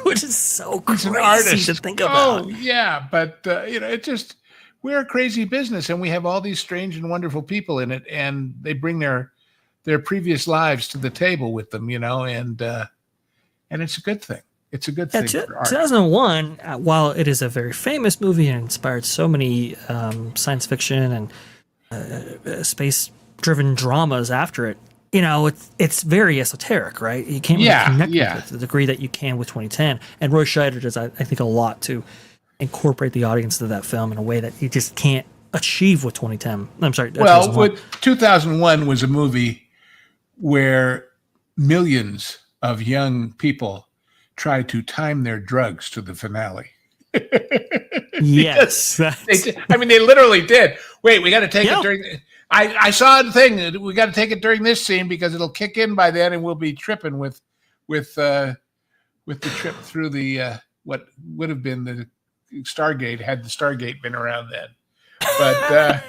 Which is so crazy an artist to think about. Oh, yeah. But, you know, it just... We're a crazy business, and we have all these strange and wonderful people in it, and they bring their previous lives to the table with them, you know, and it's a good thing. It's a good thing. 2001, while it is a very famous movie and inspired so many science fiction and space-driven dramas after it, you know, it's very esoteric, right? You can't really connect with it to the degree that you can with 2010. And Roy Scheider does, I think, a lot to incorporate the audience to that film in a way that you just can't achieve with 2010. I'm sorry. Well, 2001 was a movie where millions of young people tried to time their drugs to the finale. Yes. I mean, they literally did. Wait, we got to take it during... I saw the thing. We got to take it during this scene because it'll kick in by then, and we'll be tripping with the trip through the what would have been the Stargate had the Stargate been around then. But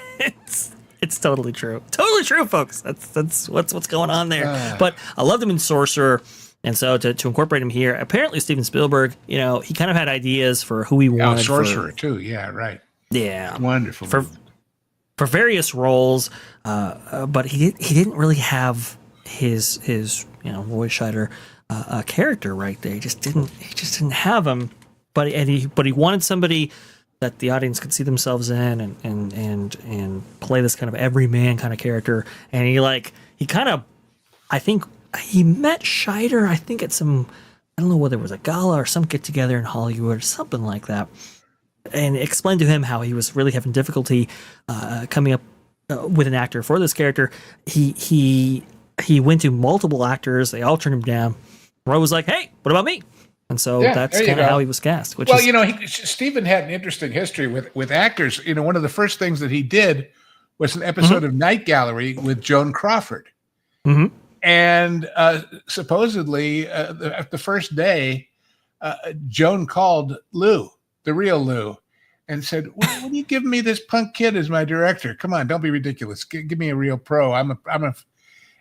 it's totally true. Totally true, folks. That's what's going on there. But I loved him in Sorcerer. And so to incorporate him here, apparently Steven Spielberg, you know, he kind of had ideas for who he wanted. Sorcerer too. Yeah, right. Yeah. Wonderful. For various roles, but he didn't really have his Roy Scheider character right there. He just didn't have him. But he wanted somebody that the audience could see themselves in and play this kind of everyman kind of character. And he kind of, I think he met Scheider, I think at some, I don't know whether it was a gala or some get together in Hollywood or something like that, and explained to him how he was really having difficulty coming up with an actor for this character. He went to multiple actors. They all turned him down. Roy was like, "Hey, what about me?" And so that's kind of how he was cast. Stephen had an interesting history with actors. You know, one of the first things that he did was an episode of Night Gallery with Joan Crawford. Mm-hmm. And supposedly, the first day, Joan called Lou, the real Lou, and said, "When are you giving me this punk kid as my director? Come on, don't be ridiculous. Give me a real pro.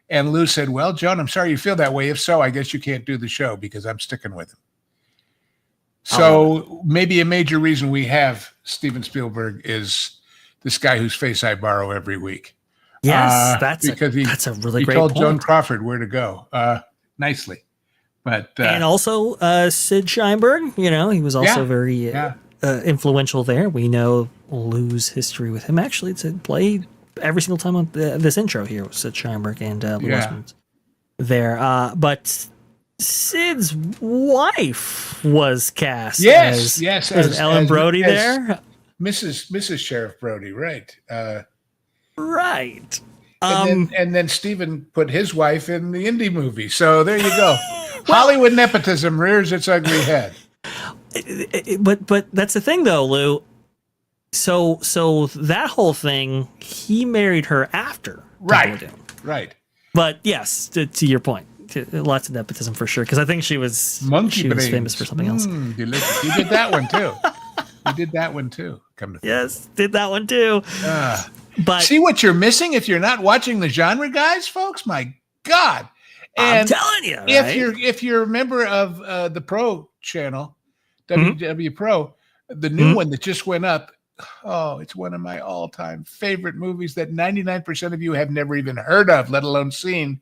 And Lou said, "Well, Joan, I'm sorry you feel that way. If so, I guess you can't do the show because I'm sticking with him." So maybe a major reason we have Steven Spielberg is this guy whose face I borrow every week. Yes, that's a really great point. He told Joan Crawford where to go nicely. But and also Sid Sheinberg, you know, he was also very influential there. We know Lou's history with him. Actually, to play every single time on this intro here with Sid Sheinberg and Lou Osmond there. But Sid's wife was cast as Ellen Brody there. Mrs. Sheriff Brody, right. Right. And then Stephen put his wife in the indie movie. So there you go. Hollywood nepotism rears its ugly head. But that's the thing, though, Lou. So that whole thing, he married her after. Right. Right. But yes, to your point, lots of nepotism for sure. Because I think she was Monkey brains. famous for something else. Delicious. You did that one too. You did that one too. Come to yes, did that one too. But see what you're missing if you're not watching the genre guys, folks. My God. And I'm telling you, right? if you're a member of the Pro channel, WW Pro, the new one that just went up, it's one of my all-time favorite movies that 99% of you have never even heard of, let alone seen,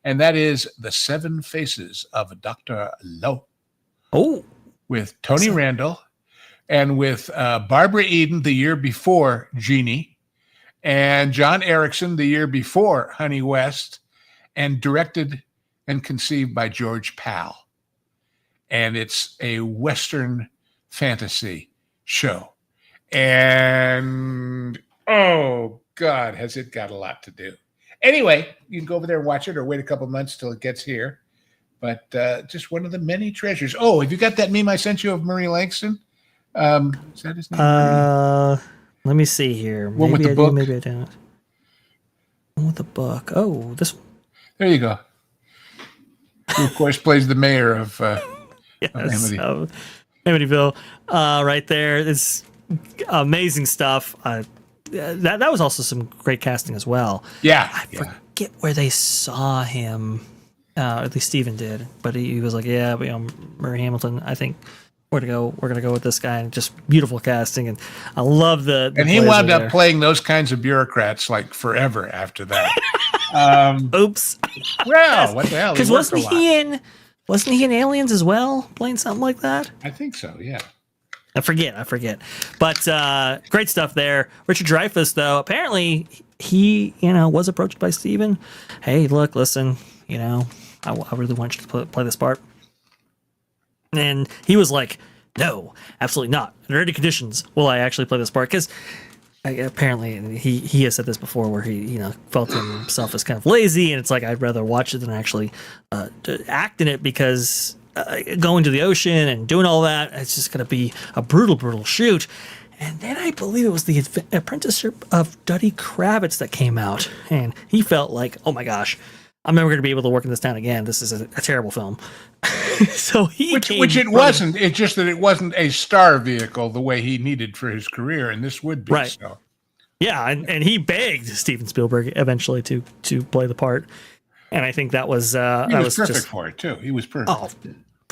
and that is The Seven Faces of Dr. Lo. Oh, with Tony Randall and with Barbara Eden the year before Jeannie, and John Erickson the year before Honey West, and directed and conceived by George Pal. And it's a Western fantasy show. And, oh, God, has it got a lot to do. Anyway, you can go over there and watch it or wait a couple months till it gets here. But just one of the many treasures. Oh, have you got that meme I sent you of Murray Langston? Is that his name? Let me see here. One Maybe with the I book? do, maybe I don't. One with the book. Oh, this one. There you go. Who, of course, plays the mayor of Yes, Amity. Amityville. Right there. It's amazing stuff. That was also some great casting as well. Yeah. I forget where they saw him. At least Steven did. But he was like, yeah, but, Murray Hamilton, I think we're gonna go with this guy. And just beautiful casting. And I love the and he plays wound over up there. playing those kinds of bureaucrats like forever after that. Oops. Well, what the hell? Because wasn't he in Aliens as well, playing something like that? I think so, yeah. I forget. But great stuff there. Richard Dreyfuss, though, apparently he, was approached by Steven. Hey, look, listen, I really want you to play this part. And he was like, no, absolutely not. Under any conditions will I actually play this part. Because apparently he has said this before where he felt himself as kind of lazy, and it's like I'd rather watch it than actually act in it, because going to the ocean and doing all that, it's just going to be a brutal shoot. And then I believe it was the apprenticeship of Duddy Kravitz that came out, and he felt like, oh my gosh, I'm never going to be able to work in this town again. This is a terrible film. So which it wasn't. It's just that it wasn't a star vehicle the way he needed for his career, and this would be. Right. So. Yeah, and he begged Steven Spielberg eventually to play the part, and I think that was He was perfect just, for it too. He was perfect. Oh,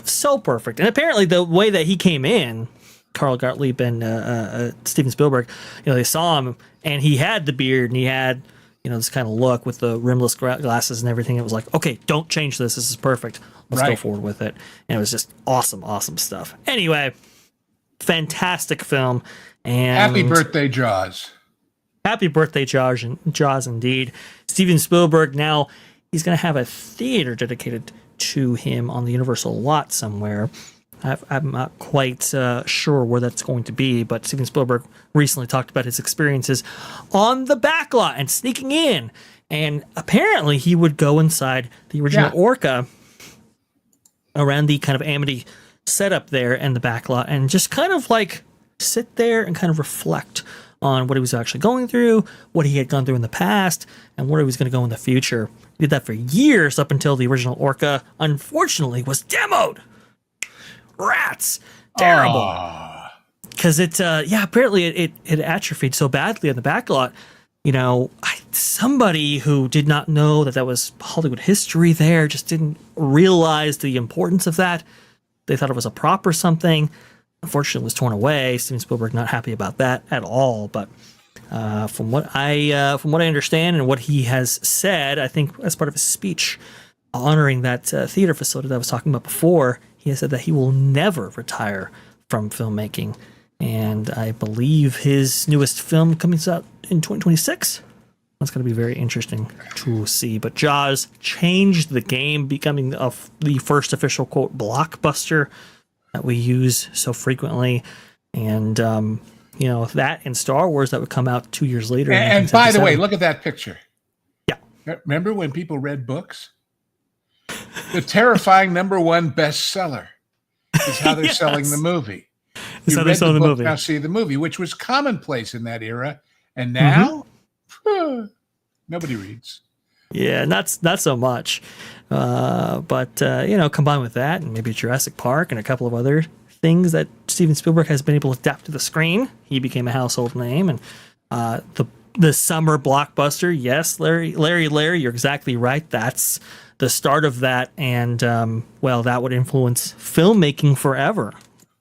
so perfect. And apparently the way that he came in, Carl Gottlieb and Steven Spielberg, they saw him and he had the beard and he had this kind of look with the rimless glasses and everything. It was like, okay, don't change this. This is perfect. Let's go forward with it. And it was just awesome stuff. Anyway, fantastic film. And happy birthday, Jaws. Happy birthday, Jaws, indeed. Steven Spielberg, now he's going to have a theater dedicated to him on the Universal lot somewhere. I'm not quite sure where that's going to be, but Steven Spielberg recently talked about his experiences on the backlot and sneaking in. And apparently he would go inside the original Orca around the kind of Amity setup there and the backlot and just kind of like sit there and kind of reflect on what he was actually going through, what he had gone through in the past, and where he was going to go in the future. He did that for years up until the original Orca, unfortunately, was demoed. Rats. Terrible. Because apparently it atrophied so badly on the backlot. Somebody who did not know that was Hollywood history there just didn't realize the importance of that. They thought it was a prop or something. Unfortunately, it was torn away. Steven Spielberg not happy about that at all. But from what I understand and what he has said, I think as part of his speech honoring that theater facility that I was talking about before, he has said that he will never retire from filmmaking. And I believe his newest film coming out in 2026. That's going to be very interesting to see. But Jaws changed the game, becoming the first official, quote, blockbuster that we use so frequently. And, that and Star Wars that would come out 2 years later. And by the way, look at that picture. Yeah. Remember when people read books? The terrifying #1 bestseller is how they're selling the movie. Is how they're selling the movie. Now see the movie, which was commonplace in that era. And now, nobody reads. Yeah, not so much. But combined with that and maybe Jurassic Park and a couple of other things that Steven Spielberg has been able to adapt to the screen, he became a household name. And the summer blockbuster, yes, Larry, you're exactly right. That's the start of that, and that would influence filmmaking forever.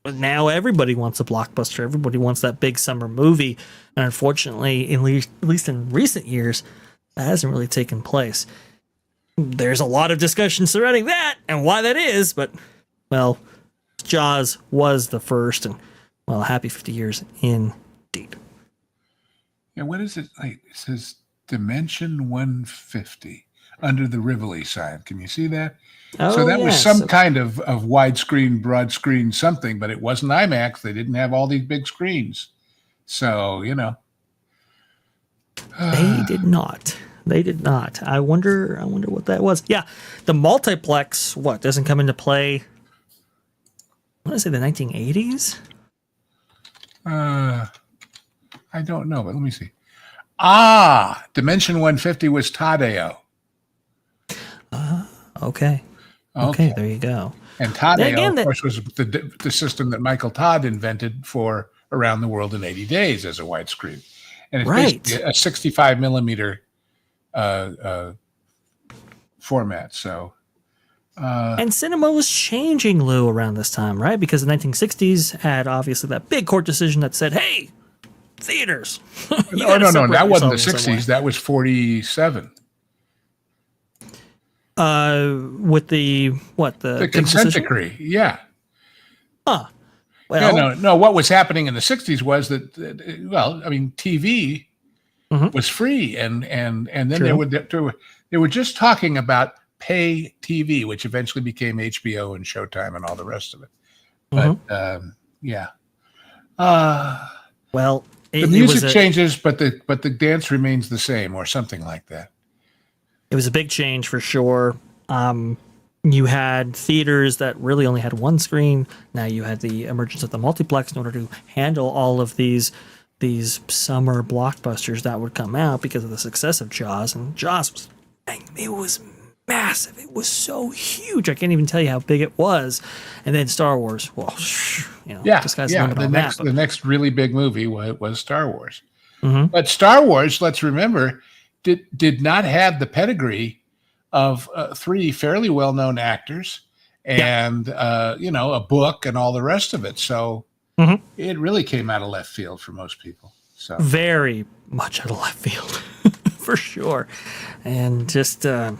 But now everybody wants a blockbuster. Everybody wants that big summer movie, and unfortunately, at least in recent years, that hasn't really taken place. There's a lot of discussion surrounding that and why that is, but Jaws was the first, and happy 50 years indeed. Yeah, what is it like? It says Dimension 150 under the Rivoli sign. Can you see that? So that was some kind of widescreen, broad screen something, but it wasn't IMAX. They didn't have all these big screens. So, They did not. They did not. I wonder what that was. Yeah, the multiplex, doesn't come into play, I want to say the 1980s? I don't know, but let me see. Dimension 150 was Tadeo. Okay, there you go. And Tadeo, of course, was the system that Michael Todd invented for Around the World in 80 Days as a widescreen. And it's basically a 65 millimeter format. So, and cinema was changing, Lou, around this time, right? Because the 1960s had obviously that big court decision that said, "Hey, theaters." No, that wasn't the 60s. That was 47. With the consent decree, yeah. Well, yeah, no. What was happening in the 60s was that, TV was free, and then they were just talking about pay TV, which eventually became HBO and Showtime and all the rest of it. But the music changes, but the dance remains the same, or something like that. It was a big change for sure. You had theaters that really only had one screen. Now you had the emergence of the multiplex in order to handle all of these summer blockbusters that would come out because of the success of Jaws. And Jaws was massive. It was so huge. I can't even tell you how big it was. And then Star Wars. The next really big movie was Star Wars. Mm-hmm. But Star Wars, let's remember, did not have the pedigree of three fairly well-known actors and a book and all the rest of it. So it really came out of left field for most people. So very much out of left field for sure. And just the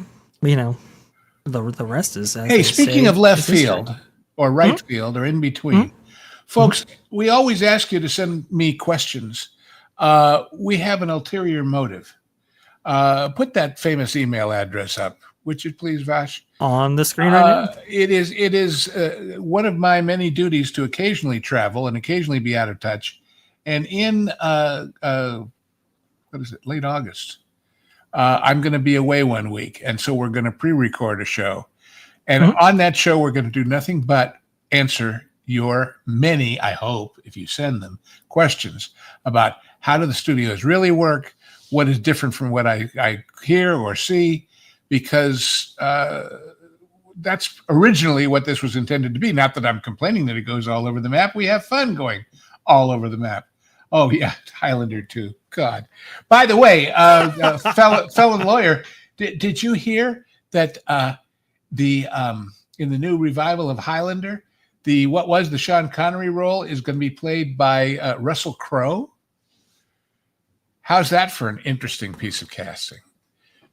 rest is, hey, speaking of left field or right field or in between, folks, we always ask you to send me questions. We have an ulterior motive. Put that famous email address up, would you please, Vash? On the screen right now? It is one of my many duties to occasionally travel and occasionally be out of touch. And in late August, I'm going to be away 1 week, and so we're going to pre-record a show. And on that show, we're going to do nothing but answer your many, I hope, if you send them, questions about how do the studios really work, what is different from what I hear or see, because that's originally what this was intended to be. Not that I'm complaining that it goes all over the map. We have fun going all over the map. Oh, yeah, Highlander 2. God. By the way, felon lawyer, did you hear that in the new revival of Highlander, the Sean Connery role is going to be played by Russell Crowe? How's that for an interesting piece of casting?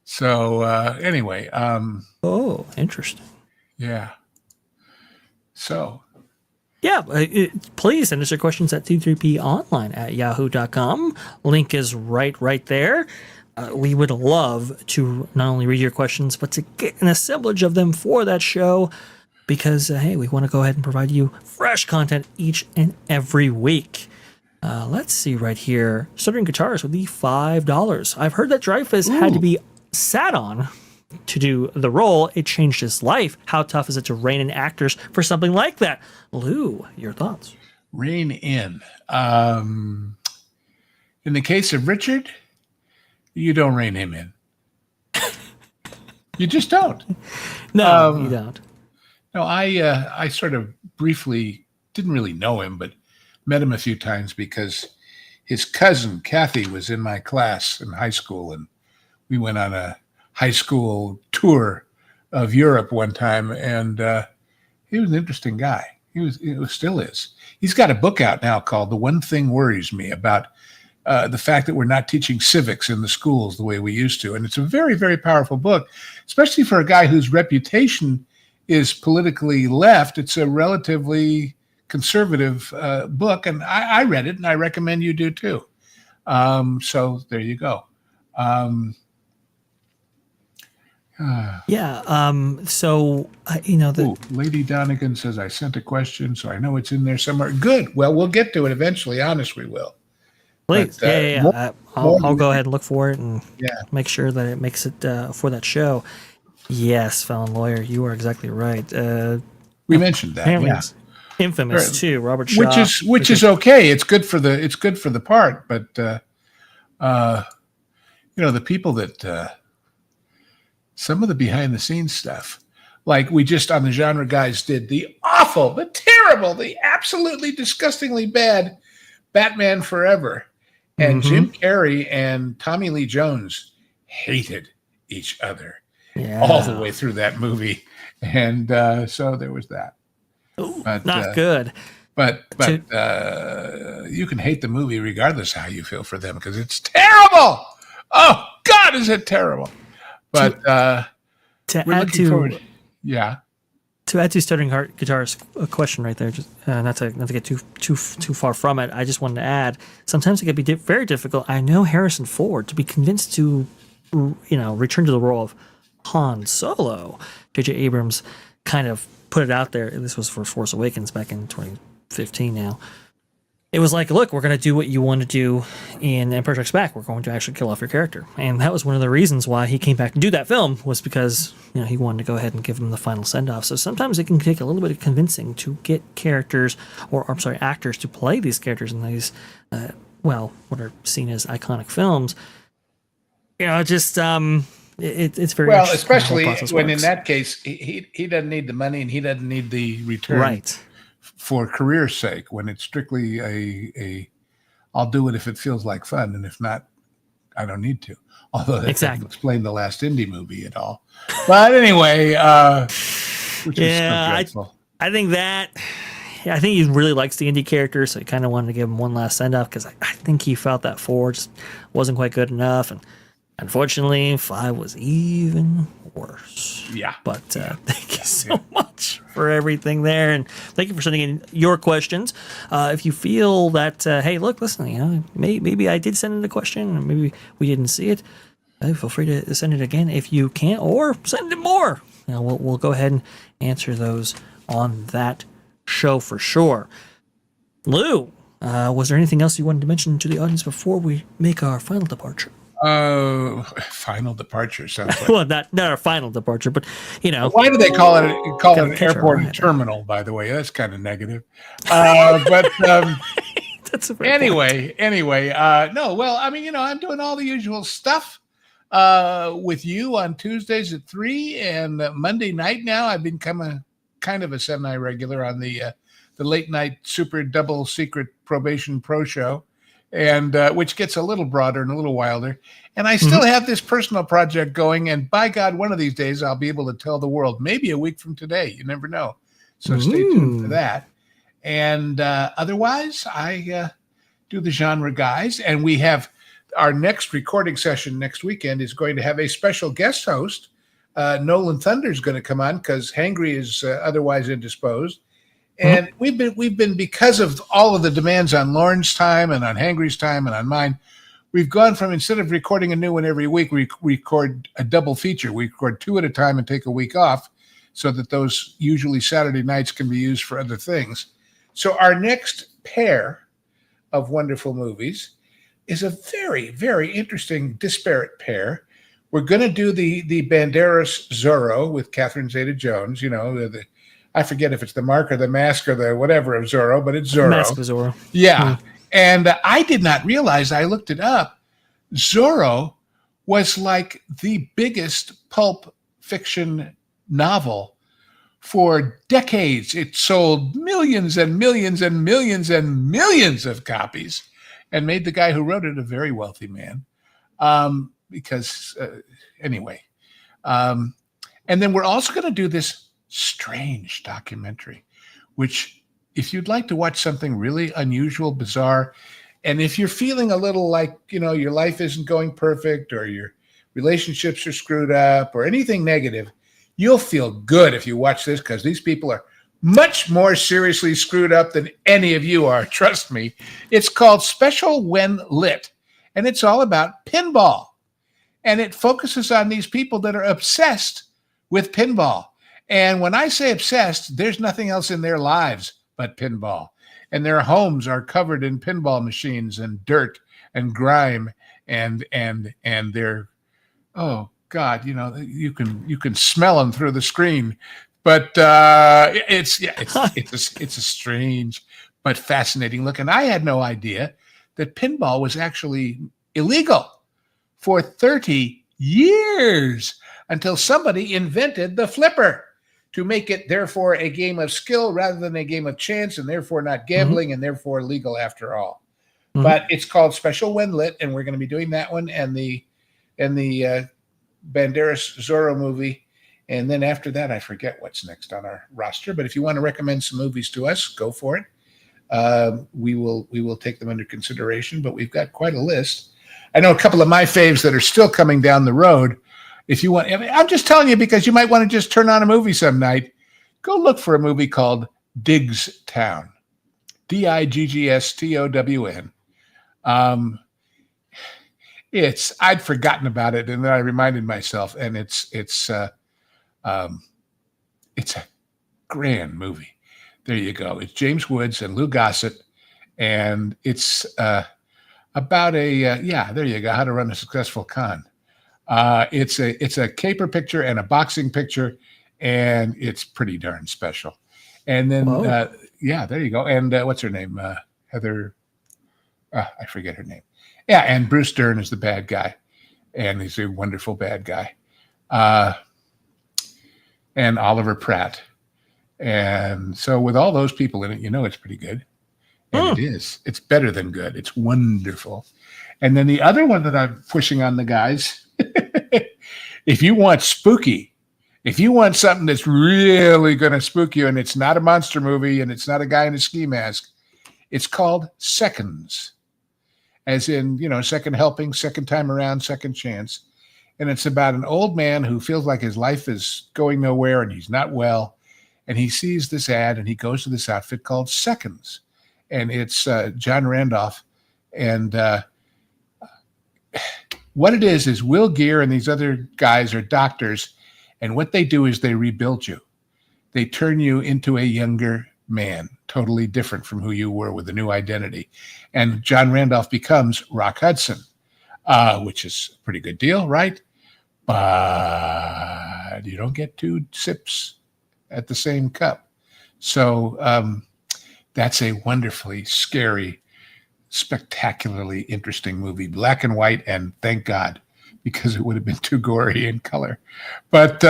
So anyway. Interesting. Yeah. So. Yeah, please send us your questions at t3ponline@yahoo.com. Link is right there. We would love to not only read your questions, but to get an assemblage of them for that show because, hey, we want to go ahead and provide you fresh content each and every week. Let's see right here. Stuttering Guitars with the $5. I've heard that Dreyfuss had to be sat on to do the role. It changed his life. How tough is it to rein in actors for something like that? Lou, your thoughts? Rein in. In the case of Richard, you don't rein him in. You just don't. No, you don't. No, I sort of briefly didn't really know him, but met him a few times because his cousin Kathy was in my class in high school, and we went on a high school tour of Europe one time, and he was an interesting guy. He still is. He's got a book out now called "The One Thing Worries Me," about the fact that we're not teaching civics in the schools the way we used to, and it's a very, very powerful book, especially for a guy whose reputation is politically left. It's a relatively conservative book, and I read it, and I recommend you do too. So there you go. So Lady Donegan says, I sent a question, so I know it's in there somewhere. Good. Well, we'll get to it eventually. Honest, we will. Please. But, I'll go ahead and look for it and Yeah. make sure that it makes it for that show. Yes, Felon Lawyer, you are exactly right. We mentioned that. Apparently Yeah. it's infamous too, Robert Shaw. Which is okay. It's good for the part, but the people that some of the behind the scenes stuff, like we just on the Genre Guys did the awful, the terrible, the absolutely disgustingly bad Batman Forever, and Jim Carrey and Tommy Lee Jones hated each other all the way through that movie, and so there was that. Ooh, but, not good. But you can hate the movie regardless of how you feel for them because it's terrible. Oh God, is it terrible? But to add to to add to Stuttering Heart Guitar's question right there, just not to get too far from it. I just wanted to add, sometimes it can be very difficult. I know Harrison Ford to be convinced to, return to the role of Han Solo. J.J. Abrams kind of put it out there. This was for Force Awakens back in 2015 now. It was like, look, we're going to do what you want to do in Empire Strikes Back. We're going to actually kill off your character. And that was one of the reasons why he came back to do that film, was because he wanted to go ahead and give him the final send-off. So sometimes it can take a little bit of convincing to get actors to play these characters in these, what are seen as iconic films. It's very well, especially when in that case he doesn't need the money and he doesn't need the return, right? For career's sake, when it's strictly a I'll do it if it feels like fun, and if not, I don't need to. Although that doesn't explain the last indie movie at all. But anyway, which is so dreadful. I think he really likes the indie character, so he kind of wanted to give him one last send off because I think he felt that 4 just wasn't quite good enough, and unfortunately 5 was even worse. Yeah. But thank you so much for everything there, and thank you for sending in your questions. If you feel that, hey, look, listen, maybe I did send in a question, or maybe we didn't see it, feel free to send it again if you can, or send it more. We'll go ahead and answer those on that show for sure. Lou, was there anything else you wanted to mention to the audience before we make our final departure? Final departure sounds like. Well, not our final departure, but Why do they call it an airport and terminal? By the way, that's kind of negative. But that's anyway. No, well, I'm doing all the usual stuff with you on Tuesdays at 3 and Monday night. Now I've become kind of a semi-regular on the late night super double secret probation pro show. And which gets a little broader and a little wilder. And I still have this personal project going. And by God, one of these days I'll be able to tell the world, maybe a week from today. You never know. So stay tuned for that. And otherwise, I do the Genre Guys. And we have our next recording session next weekend is going to have a special guest host. Nolan Thunder is going to come on because Hangry is otherwise indisposed. And we've been because of all of the demands on Lauren's time and on Hangry's time and on mine, we've gone from, instead of recording a new one every week, we record a double feature. We record 2 at a time and take a week off so that those usually Saturday nights can be used for other things. So our next pair of wonderful movies is a very, very interesting disparate pair. We're going to do the Banderas Zorro with Catherine Zeta-Jones, I forget if it's the Mark or the Mask or the whatever of Zorro, but it's Zorro. Mask of Zorro. Yeah. And I did not realize, I looked it up, Zorro was like the biggest pulp fiction novel for decades. It sold millions and millions and millions and millions of copies and made the guy who wrote it a very wealthy man. Anyway. And then we're also going to do this strange documentary, which if you'd like to watch something really unusual, bizarre, and if you're feeling a little like, your life isn't going perfect or your relationships are screwed up or anything negative, you'll feel good if you watch this, because these people are much more seriously screwed up than any of you are. Trust me. It's called Special When Lit, and it's all about pinball. And it focuses on these people that are obsessed with pinball. And when I say obsessed, there's nothing else in their lives but pinball. And their homes are covered in pinball machines and dirt and grime and they're, oh God, you can smell them through the screen. But it's a strange but fascinating look. And I had no idea that pinball was actually illegal for 30 years until somebody invented the flipper to make it, therefore, a game of skill rather than a game of chance, and therefore not gambling, and therefore legal after all. But it's called Special When Lit, and we're going to be doing that one and the Banderas Zorro movie. And then after that, I forget what's next on our roster. But if you want to recommend some movies to us, go for it. We will take them under consideration, but we've got quite a list. I know a couple of my faves that are still coming down the road. If you want, I'm just telling you because you might want to just turn on a movie some night. Go look for a movie called Diggstown, Diggstown. I'd forgotten about it, and then I reminded myself, and it's a grand movie. There you go. It's James Woods and Lou Gossett, and it's about there you go, how to run a successful con. It's a caper picture and a boxing picture, and it's pretty darn special. And then, there you go. And what's her name? Heather, I forget her name. Yeah, and Bruce Dern is the bad guy, and he's a wonderful bad guy. And Oliver Pratt. And so with all those people in it, it's pretty good. And it is. It's better than good. It's wonderful. And then the other one that I'm pushing on the guys, if you want spooky, if you want something that's really going to spook you, and it's not a monster movie and it's not a guy in a ski mask, it's called Seconds. As in, second helping, second time around, second chance. And it's about an old man who feels like his life is going nowhere and he's not well. And he sees this ad and he goes to this outfit called Seconds. And it's John Randolph. And what it is Will Geer and these other guys are doctors. And what they do is they rebuild you. They turn you into a younger man, totally different from who you were with a new identity. And John Randolph becomes Rock Hudson, which is a pretty good deal, right? But you don't get two sips at the same cup. So that's a wonderfully scary, spectacularly interesting movie, black and white, and thank God, because it would have been too gory in color. But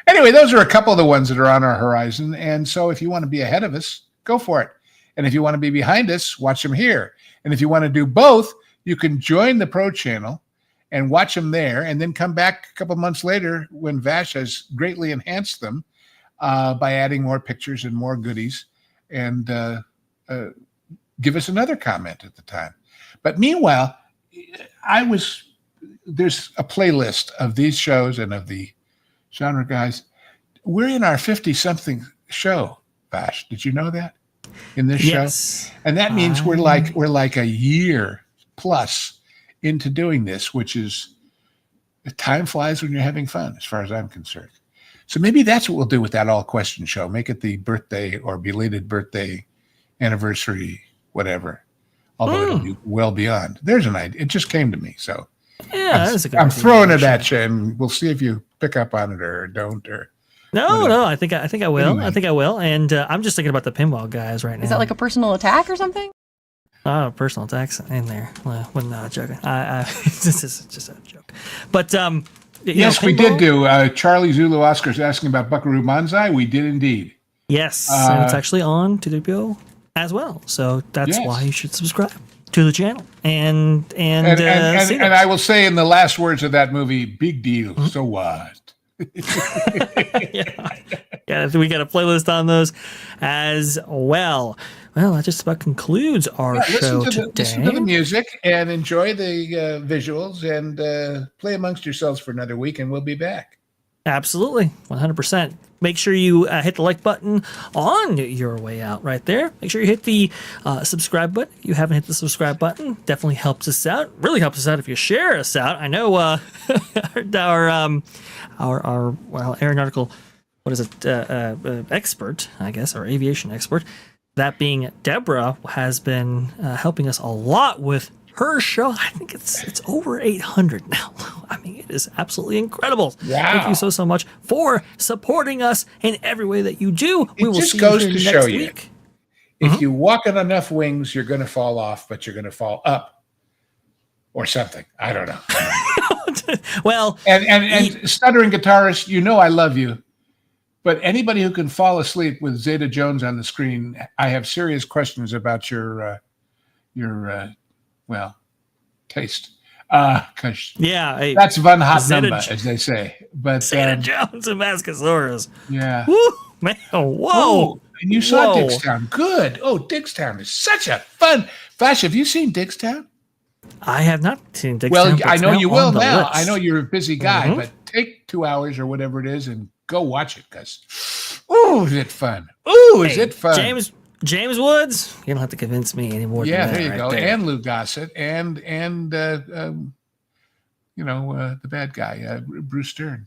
anyway, those are a couple of the ones that are on our horizon. And so if you want to be ahead of us, go for it. And if you want to be behind us, watch them here. And if you want to do both, you can join the Pro Channel and watch them there, and then come back a couple months later when Vash has greatly enhanced them by adding more pictures and more goodies, and give us another comment at the time. But meanwhile, there's a playlist of these shows and of the genre guys. We're in our 50-something show, Vash. Did you know that? In this show? And that means we're like a year plus into doing this, which is, time flies when you're having fun, as far as I'm concerned. So maybe that's what we'll do with that all question show. Make it the birthday or belated birthday, anniversary, whatever. Although it'll be well beyond. There's an idea. It just came to me. So yeah, I'm throwing it at you, and we'll see if you pick up on it or don't. Or no, I think I will. Anyway. I think I will. And I'm just thinking about the pinball guys right now. Is that like a personal attack or something? Oh, personal attacks in there. Well, not joking. This is just a joke. But Yes, we did do. Charlie Zulu Oscar's asking about Buckaroo Banzai. We did indeed. Yes, and it's actually on 2WPO as well. So that's why you should subscribe to the channel. And I will say in the last words of that movie, big deal. Mm-hmm. So what? Yeah, we got a playlist on those as well. Well, that just about concludes our show today. Listen to the music and enjoy the visuals and play amongst yourselves for another week, and we'll be back. Absolutely, 100%. Make sure you hit the like button on your way out right there. Make sure you hit the subscribe button. If you haven't hit the subscribe button, definitely helps us out. Really helps us out if you share us out. I know our aeronautical, what is it, expert, I guess, our aviation expert, that being Deborah, has been helping us a lot with her show. I think it's over 800 now. I mean, it is absolutely incredible. Wow. Thank you so much for supporting us in every way that you do. We will see you here next week. If you walk on enough wings, you're going to fall off, but you're going to fall up or something. I don't know. Well, and stuttering guitarist, you know I love you, but anybody who can fall asleep with Zeta Jones on the screen, I have serious questions about your taste. Because that's one hot number, as they say. But Zeta Jones and Mascasaurus. Yeah. Woo, man, whoa. Ooh, and you saw Dickstown. Good. Oh, Dickstown is such a fun. Vash, have you seen Dickstown? I have not seen Dickstown. Well, I know you will now. I know you're a busy guy, but take 2 hours or whatever it is and go watch it, because is it fun? Is it fun? James Woods, you don't have to convince me anymore. Yeah, there you go. There. And Lou Gossett and the bad guy, Bruce Stern.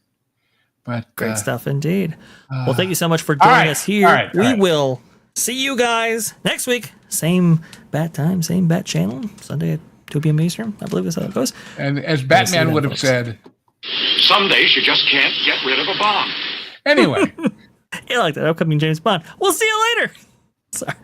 But great stuff indeed. Well, thank you so much for joining us here. We will see you guys next week. Same bat time, same bat channel. Sunday at 2 p.m. Eastern. I believe that's how it goes. And as Batman would have said, some days you just can't get rid of a bomb. Anyway. You like that upcoming James Bond. We'll see you later. Sorry.